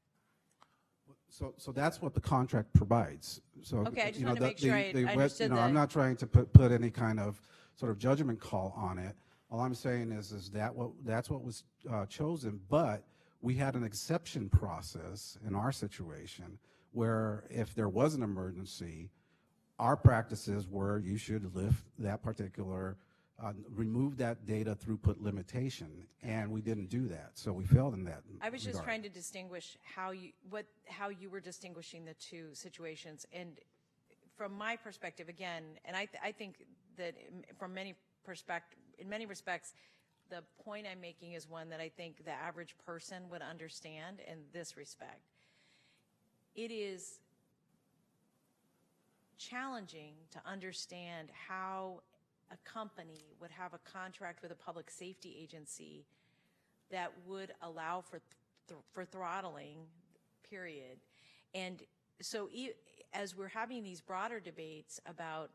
So that's what the contract provides. So Okay, I just wanted to make sure I web- understood I'm the- not trying to put any kind of sort of judgment call on it. All I'm saying is that's what was chosen, but we had an exception process in our situation where if there was an emergency, our practices were you should lift that particular, remove that data throughput limitation, and we didn't do that, so we failed in that. I was just regard. trying to distinguish how you were distinguishing the two situations. And from my perspective, again, and I think that in many respects, the point I'm making is one that I think the average person would understand in this respect. It is challenging to understand how a company would have a contract with a public safety agency that would allow for throttling, period. And so as we're having these broader debates about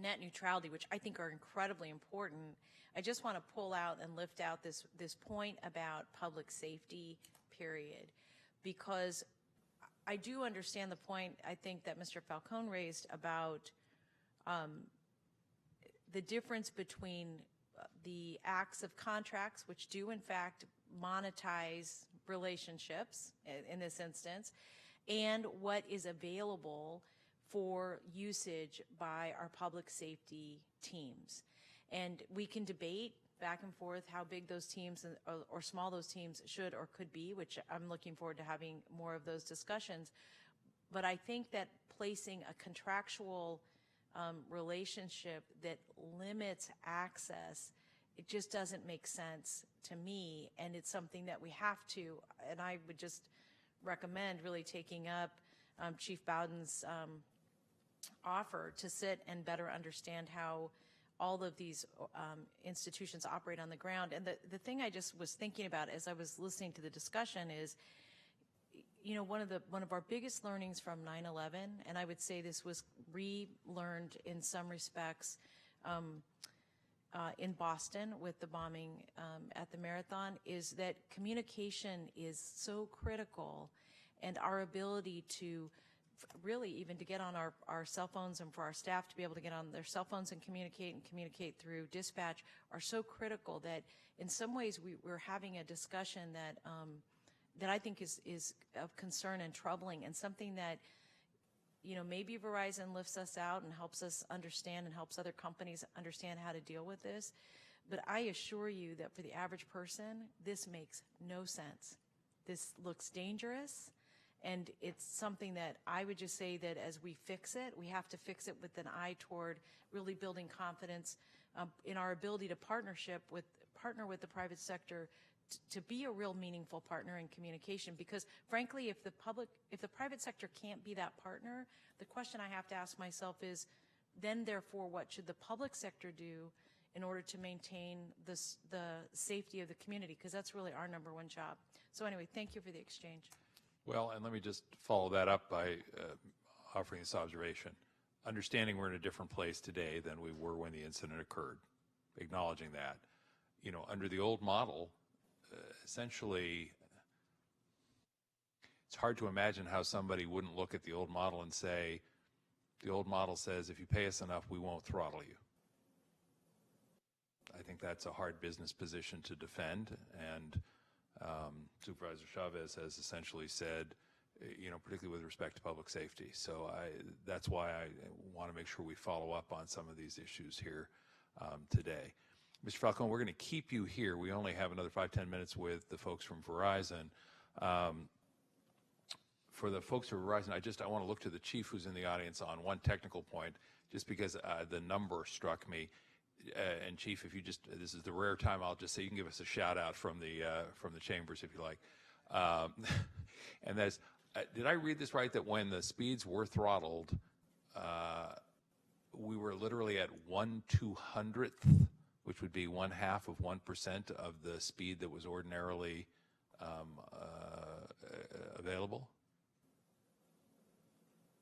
net neutrality, which I think are incredibly important, I just want to pull out and lift out this point about public safety, period, because I do understand the point I think that Mr. Falcone raised about the difference between the acts of contracts, which do in fact monetize relationships in this instance, and what is available for usage by our public safety teams. And we can debate back and forth how big those teams or small those teams should or could be, which I'm looking forward to having more of those discussions. But I think that placing a contractual relationship that limits access, it just doesn't make sense to me, and it's something that we have to, and I would just recommend really taking up Chief Bowden's offer to sit and better understand how all of these institutions operate on the ground. And the thing I just was thinking about as I was listening to the discussion is, you know, one of our biggest learnings from 9/11, and I would say this was relearned in some respects in Boston with the bombing at the Marathon, is that communication is so critical, and our ability to really even to get on our cell phones and for our staff to be able to get on their cell phones and communicate through dispatch are so critical that in some ways we're having a discussion that that I think is of concern and troubling, and something that, you know, maybe Verizon lifts us out and helps us understand and helps other companies understand how to deal with this. But I assure you that for the average person, this makes no sense. This looks dangerous. And it's something that I would just say that as we fix it, we have to fix it with an eye toward really building confidence in our ability to partner with the private sector to be a real meaningful partner in communication. Because frankly, if the private sector can't be that partner, the question I have to ask myself is, then therefore, what should the public sector do in order to maintain the safety of the community? Because that's really our number one job. So anyway, thank you for the exchange. Well, and let me just follow that up by offering this observation. Understanding we're in a different place today than we were when the incident occurred, acknowledging that. You know, under the old model, essentially, it's hard to imagine how somebody wouldn't look at the old model and say, the old model says, if you pay us enough, we won't throttle you. I think that's a hard business position to defend, and Supervisor Chavez has essentially said, you know, particularly with respect to public safety. So that's why I want to make sure we follow up on some of these issues here today. Mr. Falcone, we're going to keep you here. We only have another 5-10 minutes with the folks from Verizon. For the folks from Verizon, I want to look to the chief who's in the audience on one technical point, just because the number struck me. And Chief, if you just, this is the rare time, I'll just say you can give us a shout out from the chambers if you like. And that's, did I read this right, that when the speeds were throttled, we were literally at 1/200th, which would be 1/2% of the speed that was ordinarily available?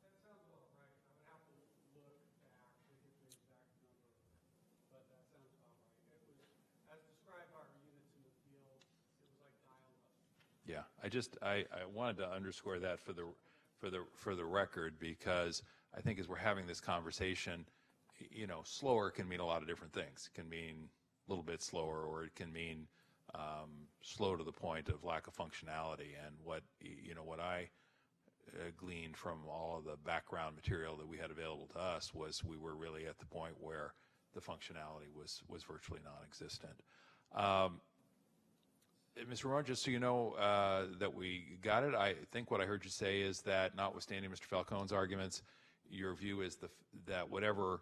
That sounds about right. I would have to look to actually get the exact number, but that sounds about right. It was, as described by our units in the field, it was like dial-up. Yeah, I wanted to underscore that for the record, because I think as we're having this conversation, you know, slower can mean a lot of different things. It can mean a little bit slower, or it can mean slow to the point of lack of functionality. And what I gleaned from all of the background material that we had available to us was we were really at the point where the functionality was virtually non-existent. Mr. Ramon, just so you know that we got it, I think what I heard you say is that, notwithstanding Mr. Falcone's arguments, your view is that whatever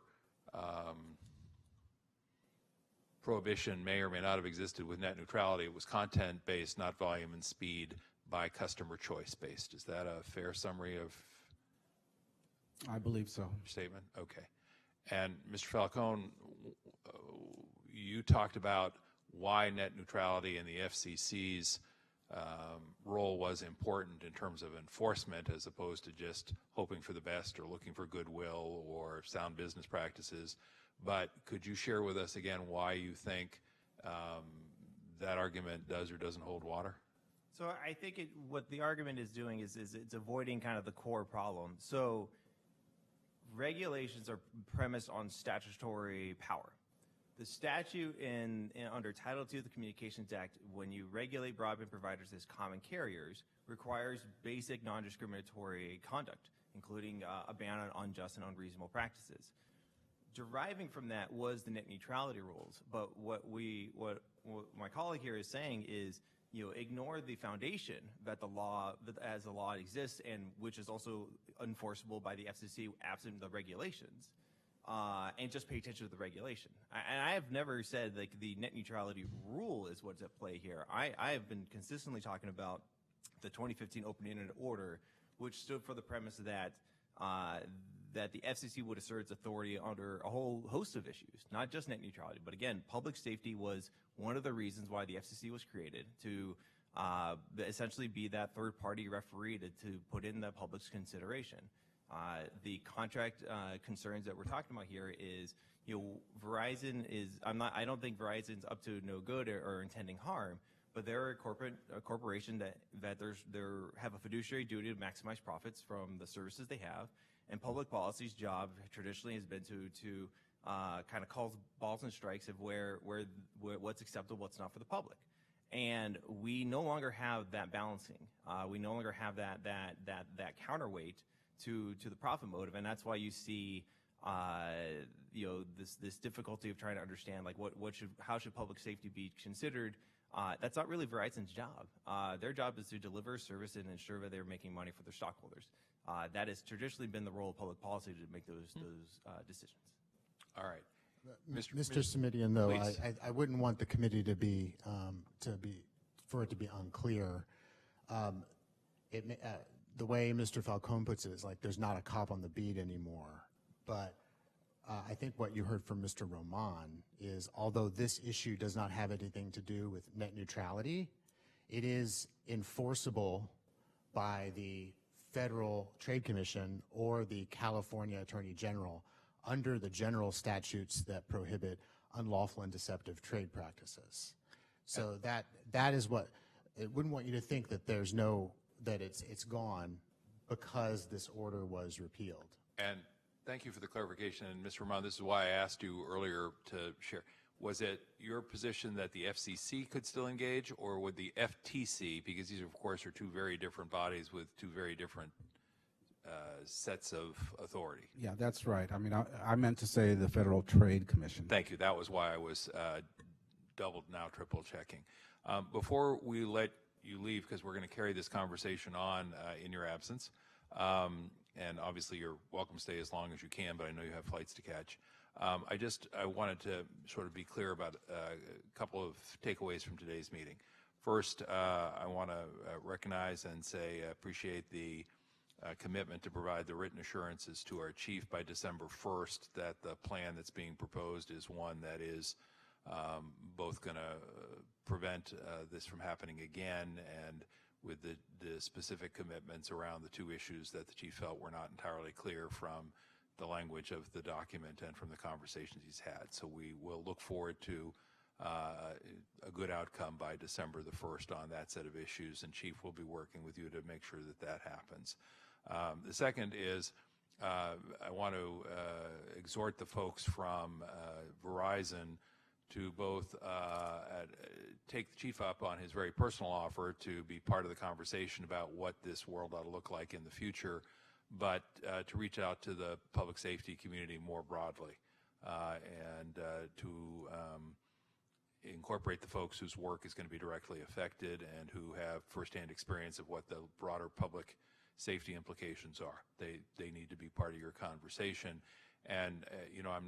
prohibition may or may not have existed with net neutrality, it was content-based, not volume and speed, by customer choice-based. Is that a fair summary of I believe so. your statement? Okay. And Mr. Falcone, you talked about why net neutrality and the FCC's role was important in terms of enforcement, as opposed to just hoping for the best or looking for goodwill or sound business practices. But could you share with us again why you think that argument does or doesn't hold water? So I think what the argument is doing is it's avoiding kind of the core problem. So regulations are premised on statutory power. The statute under Title II of the Communications Act, when you regulate broadband providers as common carriers, requires basic non-discriminatory conduct, including a ban on unjust and unreasonable practices. Deriving from that was the net neutrality rules. But what my colleague here is saying is, ignore the foundation that as the law exists, and which is also enforceable by the FCC absent the regulations, and just pay attention to the regulation. And I have never said like the net neutrality rule is what's at play here. I have been consistently talking about the 2015 Open Internet Order, which stood for the premise that that the FCC would assert its authority under a whole host of issues, not just net neutrality. But again, public safety was one of the reasons why the FCC was created, to essentially be that third-party referee to put in the public's consideration. The contract concerns that we're talking about here is, Verizon is, I don't think Verizon's up to no good or intending harm, but they're a corporation that have a fiduciary duty to maximize profits from the services they have. And public policy's job traditionally has been to kind of call balls and strikes of where what's acceptable, what's not for the public. And we no longer have that balancing. We no longer have that counterweight to the profit motive, and that's why you see this difficulty of trying to understand like how should public safety be considered. That's not really Verizon's job. Their job is to deliver a service and ensure that they're making money for their stockholders. That has traditionally been the role of public policy, to make those decisions. All right. Mr. Simidian, though, Please. I wouldn't want the committee to be for it to be unclear. The way Mr. Falcone puts it is like there's not a cop on the beat anymore. But I think what you heard from Mr. Roman is, although this issue does not have anything to do with net neutrality, it is enforceable by the Federal Trade Commission or the California Attorney General under the general statutes that prohibit unlawful and deceptive trade practices. So that is what, it wouldn't want you to think that that it's gone because this order was repealed. And thank you for the clarification. And Mr. Ramon, this is why I asked you earlier to share. Was it your position that the FCC could still engage, or would the FTC, because these, of course, are two very different bodies with two very different sets of authority? Yeah, that's right. I mean, I meant to say the Federal Trade Commission. Thank you. That was why I was double, now triple checking. Before we let you leave, because we're going to carry this conversation on in your absence, and obviously you're welcome to stay as long as you can, but I know you have flights to catch. I wanted to sort of be clear about a couple of takeaways from today's meeting. First, I want to recognize and say I appreciate the commitment to provide the written assurances to our chief by December 1st that the plan that's being proposed is one that is both going to prevent this from happening again, and with the specific commitments around the two issues that the chief felt were not entirely clear from the language of the document and from the conversations he's had. So we will look forward to a good outcome by December the 1st on that set of issues, and Chief will be working with you to make sure that that happens. The second is I want to exhort the folks from Verizon to both take the chief up on his very personal offer to be part of the conversation about what this world ought to look like in the future, but to reach out to the public safety community more broadly and to incorporate the folks whose work is going to be directly affected and who have firsthand experience of what the broader public safety implications are. They need to be part of your conversation. And, you know, I'm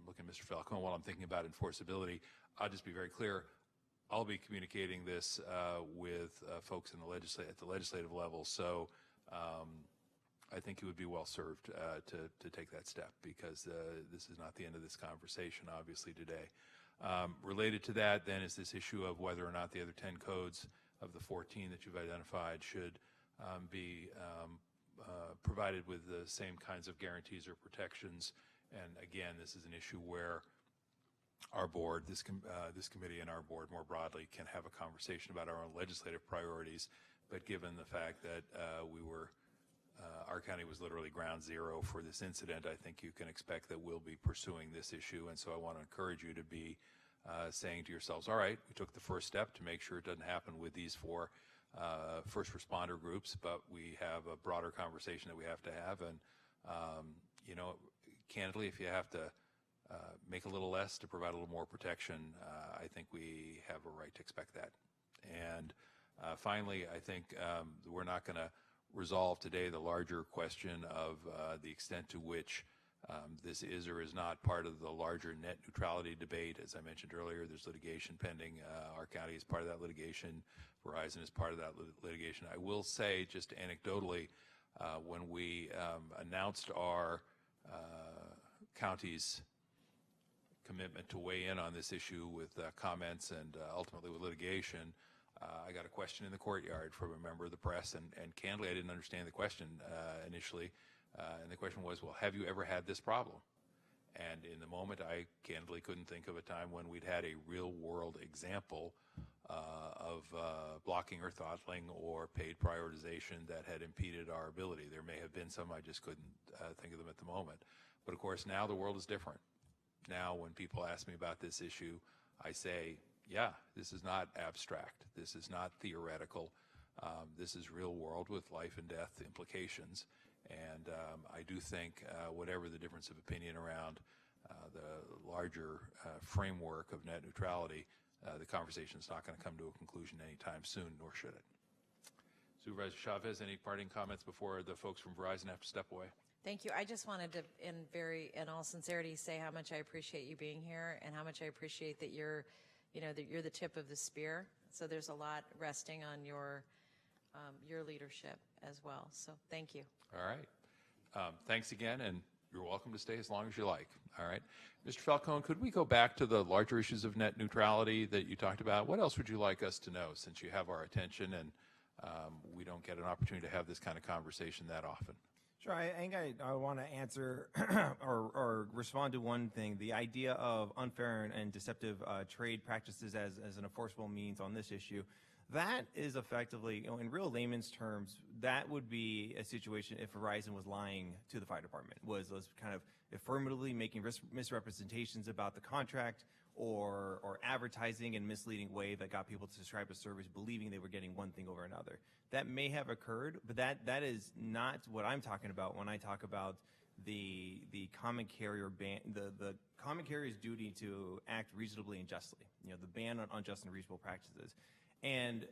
looking at Mr. Falcone while I'm thinking about enforceability. I'll just be very clear. I'll be communicating this with folks in the at the legislative level. So I think you would be well served to take that step, because this is not the end of this conversation, obviously, today. Related to that, then, is this issue of whether or not the other 10 codes of the 14 that you've identified should be provided with the same kinds of guarantees or protections. And again, this is an issue where our board, this committee and our board more broadly, can have a conversation about our own legislative priorities. But given the fact that our county was literally ground zero for this incident, I think you can expect that we'll be pursuing this issue. And so I want to encourage you to be saying to yourselves, all right, we took the first step to make sure it doesn't happen with these four first responder groups, but we have a broader conversation that we have to have. And, you know, candidly, if you have to make a little less to provide a little more protection, I think we have a right to expect that. And finally, I think we're not going to resolve today the larger question of the extent to which this is or is not part of the larger net neutrality debate. As I mentioned earlier, there's litigation pending. Our county is part of that litigation. Verizon is part of that litigation. I will say, just anecdotally, when we announced our county's commitment to weigh in on this issue with comments and ultimately with litigation, I got a question in the courtyard from a member of the press, and candidly, I didn't understand the question initially. And the question was, well, have you ever had this problem? And in the moment, I candidly couldn't think of a time when we'd had a real-world example of blocking or throttling or paid prioritization that had impeded our ability. There may have been some, I just couldn't think of them at the moment. But of course, now the world is different. Now, when people ask me about this issue, I say, yeah, this is not abstract. This is not theoretical. This is real world with life and death implications. And I do think whatever the difference of opinion around the larger framework of net neutrality, the conversation is not going to come to a conclusion anytime soon, nor should it. Supervisor Chavez, any parting comments before the folks from Verizon have to step away? Thank you. I just wanted to, in all sincerity, say how much I appreciate you being here and how much I appreciate that you're the tip of the spear. So there's a lot resting on your leadership as well. So thank you. All right. Thanks again, and you're welcome to stay as long as you like. All right. Mr. Falcone, could we go back to the larger issues of net neutrality that you talked about? What else would you like us to know, since you have our attention and we don't get an opportunity to have this kind of conversation that often? Sure. I think I want to answer or respond to one thing. The idea of unfair and deceptive trade practices as an enforceable means on this issue, that is effectively, in real layman's terms, that would be a situation if Verizon was lying to the fire department, was kind of affirmatively making misrepresentations about the contract or advertising in a misleading way that got people to subscribe to service believing they were getting one thing over another. That may have occurred, but that is not what I'm talking about when I talk about the common carrier ban, the common carrier's duty to act reasonably and justly, the ban on unjust and unreasonable practices. And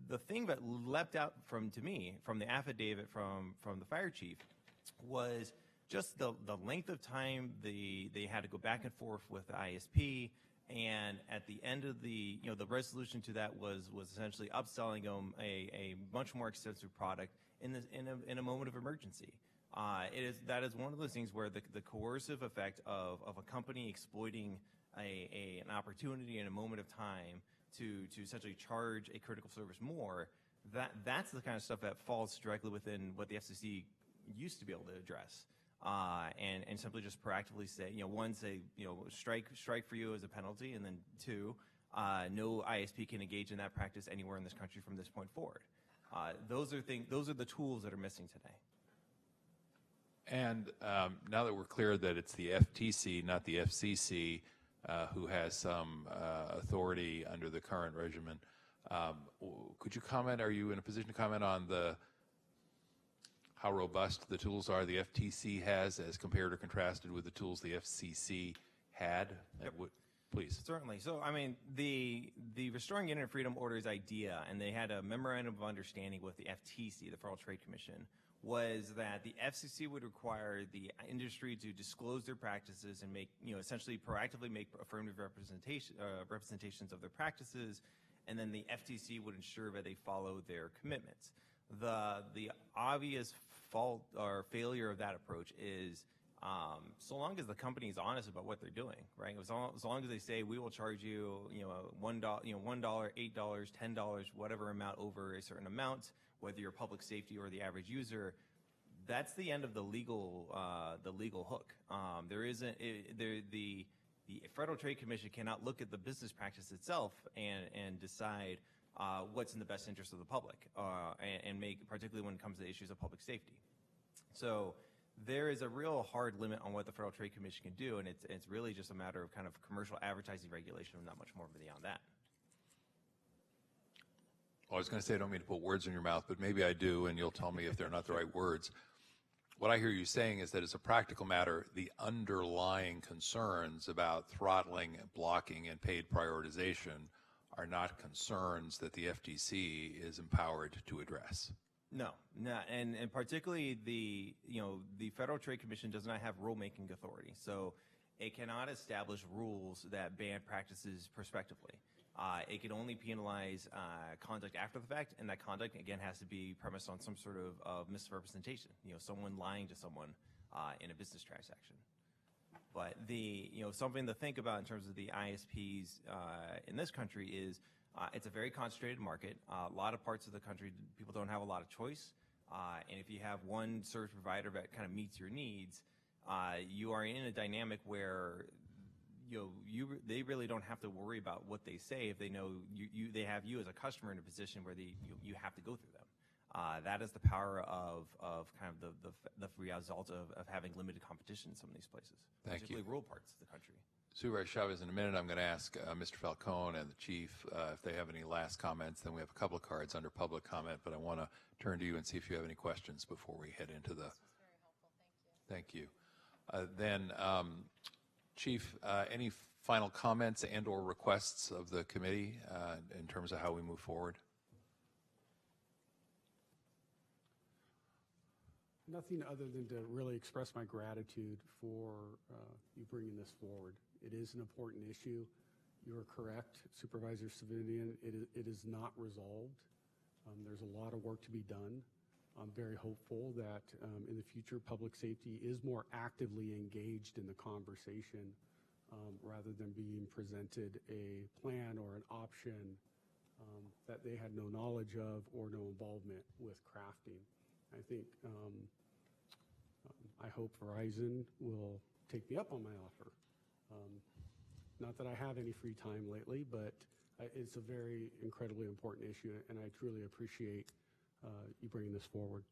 the thing that leapt out to me from the affidavit from the fire chief was just the length of time they had to go back and forth with the ISP, and at the end of the resolution to that was essentially upselling them a much more extensive product in a moment of emergency. That is one of those things where the coercive effect of a company exploiting an opportunity in a moment of time to essentially charge a critical service more, that's the kind of stuff that falls directly within what the FCC used to be able to address. And simply just proactively say, one, say, strike for you as a penalty, and then two, no ISP can engage in that practice anywhere in this country from this point forward. Those are the tools that are missing today. And now that we're clear that it's the FTC, not the FCC, who has some authority under the current regimen, could you comment, are you in a position to comment on how robust the tools are the FTC has as compared or contrasted with the tools the FCC had? Yep. Please. Certainly. So, I mean, the Restoring Internet Freedom Order's idea, and they had a memorandum of understanding with the FTC, the Federal Trade Commission, was that the FCC would require the industry to disclose their practices and make, essentially proactively make affirmative representations of their practices, and then the FTC would ensure that they follow their commitments. The obvious fault or failure of that approach is so long as the company is honest about what they're doing, right? As long as they say we will charge you, $1, $8, $10, whatever amount over a certain amount, whether you're public safety or the average user, that's the end of the legal hook. There isn't the Federal Trade Commission cannot look at the business practice itself and decide what's in the best interest of the public, and make, particularly when it comes to issues of public safety. So there is a real hard limit on what the Federal Trade Commission can do, and it's really just a matter of kind of commercial advertising regulation, and not much more beyond that. Well, I was going to say I don't mean to put words in your mouth, but maybe I do, and you'll tell me if they're not the right words. What I hear you saying is that as a practical matter, the underlying concerns about throttling, blocking, and paid prioritization are not concerns that the FTC is empowered to address. No, and particularly the Federal Trade Commission does not have rulemaking authority, so it cannot establish rules that ban practices prospectively. It can only penalize conduct after the fact, and that conduct again has to be premised on some sort of misrepresentation. Someone lying to someone in a business transaction. But something to think about in terms of the ISPs in this country is it's a very concentrated market. A lot of parts of the country, people don't have a lot of choice. And if you have one service provider that kind of meets your needs, you are in a dynamic where they really don't have to worry about what they say if they know they have you as a customer in a position where you have to go through them. That is the power of kind of the result of having limited competition in some of these places, particularly rural parts of the country. Supervisor Chavez, in a minute I'm going to ask Mr. Falcone and the Chief if they have any last comments. Then we have a couple of cards under public comment, but I want to turn to you and see if you have any questions before we head into the... This was very helpful. Thank you. Then, Chief, any final comments and or requests of the committee in terms of how we move forward? Nothing other than to really express my gratitude for you bringing this forward. It is an important issue. You're correct, Supervisor Savidian. It is not resolved. There's a lot of work to be done. I'm very hopeful that in the future, public safety is more actively engaged in the conversation rather than being presented a plan or an option that they had no knowledge of or no involvement with crafting. I think I hope Verizon will take me up on my offer. Not that I have any free time lately, but it's a very incredibly important issue, and I truly appreciate you bringing this forward.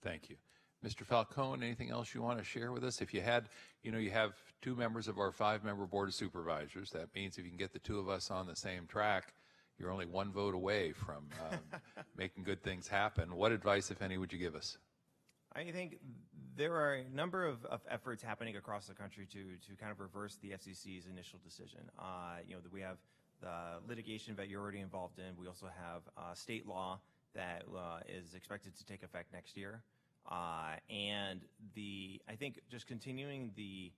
Thank you. Mr. Falcone, anything else you want to share with us? If you had, you have 2 members of our 5-member Board of Supervisors. That means if you can get the 2 of us on the same track, you're only 1 vote away from making good things happen. What advice, if any, would you give us? I think there are a number of efforts happening across the country to kind of reverse the FCC's initial decision. We have the litigation that you're already involved in. We also have state law that is expected to take effect next year. And I think just continuing the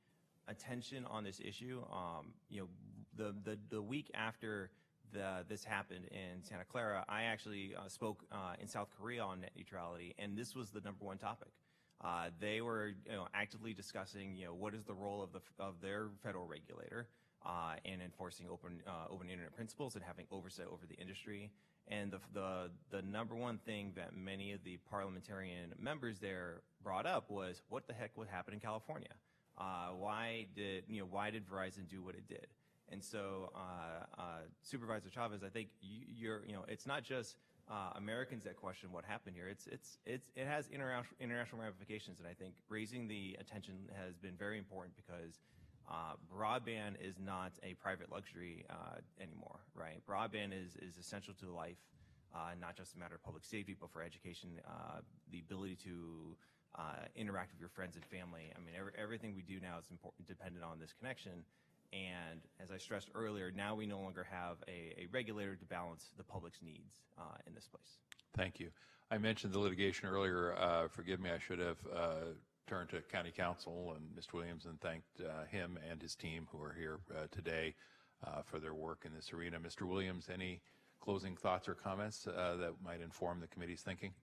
attention on this issue, the week after this happened in Santa Clara, I actually spoke in South Korea on net neutrality, and this was the #1 topic. They were actively discussing what is the role of their federal regulator in enforcing open internet principles and having oversight over the industry. And the #1 thing that many of the parliamentarian members there brought up was, what the heck would happen in California? Why did Verizon do what it did? And so, Supervisor Chavez, I think it's not just Americans that question what happened here. It has international ramifications, and I think raising the attention has been very important because broadband is not a private luxury anymore, right? Broadband is essential to life, not just a matter of public safety, but for education, the ability to interact with your friends and family. I mean, everything we do now is dependent on this connection. And as I stressed earlier, now we no longer have a regulator to balance the public's needs in this place. Thank you. I mentioned the litigation earlier. Forgive me, I should have turned to County Counsel and Mr. Williams and thanked him and his team who are here today for their work in this arena. Mr. Williams, any closing thoughts or comments that might inform the committee's thinking?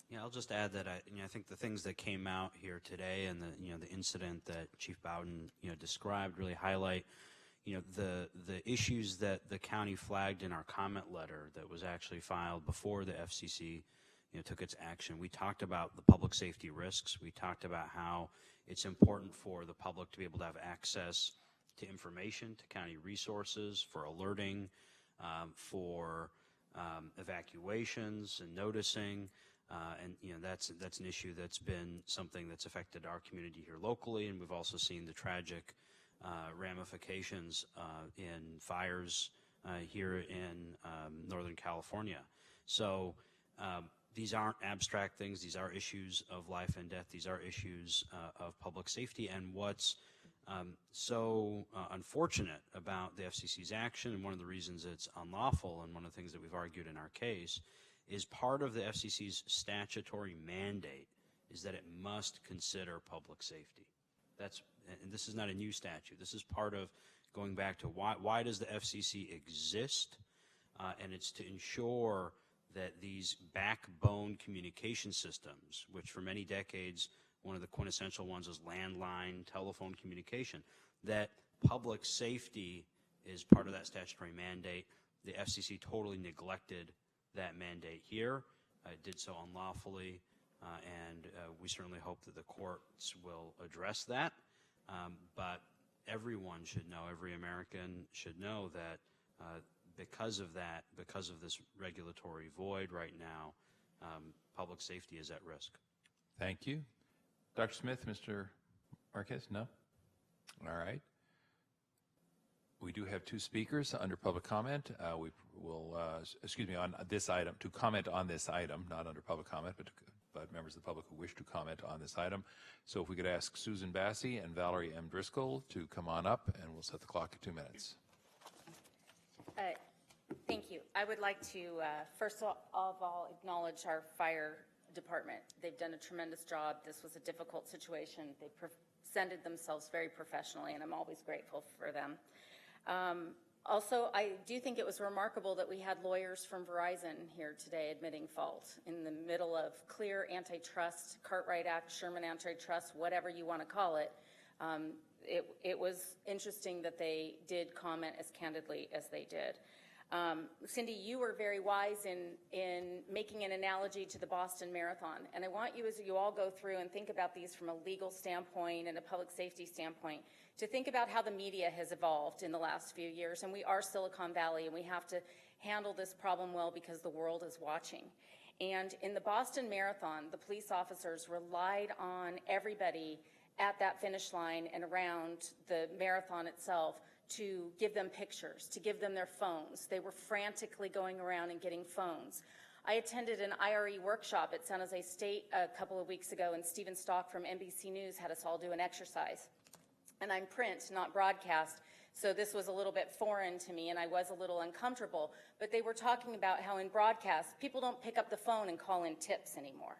Yeah, I'll just add that I think the things that came out here today and the incident that Chief Bowden described really highlight the issues that the county flagged in our comment letter that was actually filed before the FCC took its action. We talked about the public safety risks. We talked about how it's important for the public to be able to have access to information, to county resources, for alerting, for evacuations and noticing. And that's an issue that's been something that's affected our community here locally, and we've also seen the tragic ramifications in fires here in Northern California. So these aren't abstract things. These are issues of life and death. These are issues of public safety. And what's so unfortunate about the FCC's action, and one of the reasons it's unlawful, and one of the things that we've argued in our case, is part of the FCC's statutory mandate is that it must consider public safety. And this is not a new statute. This is part of going back to why does the FCC exist? And it's to ensure that these backbone communication systems, which for many decades, one of the quintessential ones is landline telephone communication, that public safety is part of that statutory mandate. The FCC totally neglected that mandate here. It did so unlawfully, and we certainly hope that the courts will address that. But everyone should know, every American should know that because of that, because of this regulatory void right now, public safety is at risk. Thank you. Dr. Smith, Mr. Marquez, no? All right. We do have two speakers under public comment. We will, on this item, to comment on this item, not under public comment, but members of the public who wish to comment on this item. So if we could ask Susan Bassey and Valerie M. Driscoll to come on up, and we'll set the clock at 2 minutes. Thank you. I would like to, first of all, acknowledge our fire department. They've done a tremendous job. This was a difficult situation. They presented themselves very professionally, and I'm always grateful for them. Also, I do think it was remarkable that we had lawyers from Verizon here today admitting fault in the middle of clear antitrust, Cartwright Act, Sherman antitrust, whatever you want to call it. It was interesting that they did comment as candidly as they did. Cindy, you were very wise in making an analogy to the Boston Marathon, and I want you, as you all go through and think about these from a legal standpoint and a public safety standpoint, to think about how the media has evolved in the last few years, and we are Silicon Valley, and we have to handle this problem well because the world is watching. And in the Boston Marathon, the police officers relied on everybody at that finish line and around the marathon itself to give them pictures, to give them their phones. They were frantically going around and getting phones. I attended an IRE workshop at San Jose State a couple of weeks ago, and Stephen Stock from NBC News had us all do an exercise. And I'm print, not broadcast, so this was a little bit foreign to me, and I was a little uncomfortable. But they were talking about how in broadcast, people don't pick up the phone and call in tips anymore.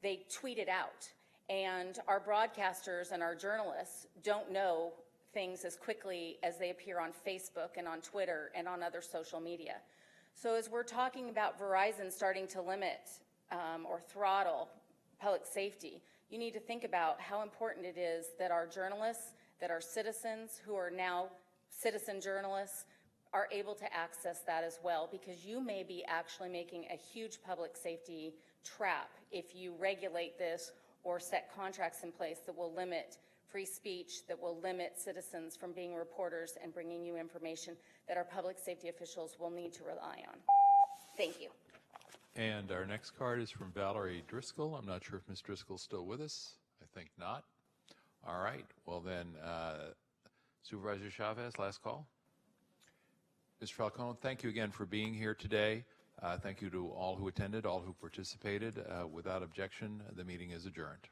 They tweet it out. And our broadcasters and our journalists don't know things as quickly as they appear on Facebook and on Twitter and on other social media. So as we're talking about Verizon starting to limit or throttle public safety, you need to think about how important it is that our journalists, that our citizens who are now citizen journalists are able to access that as well, because you may be actually making a huge public safety trap if you regulate this or set contracts in place that will limit free speech, that will limit citizens from being reporters and bringing you information that our public safety officials will need to rely on. Thank you. And our next card is from Valerie Driscoll. I'm not sure if Ms. Driscoll's still with us. I think not. All right. Well then, Supervisor Chavez, last call. Mr. Falcone, thank you again for being here today. Thank you to all who attended, all who participated. Without objection, the meeting is adjourned.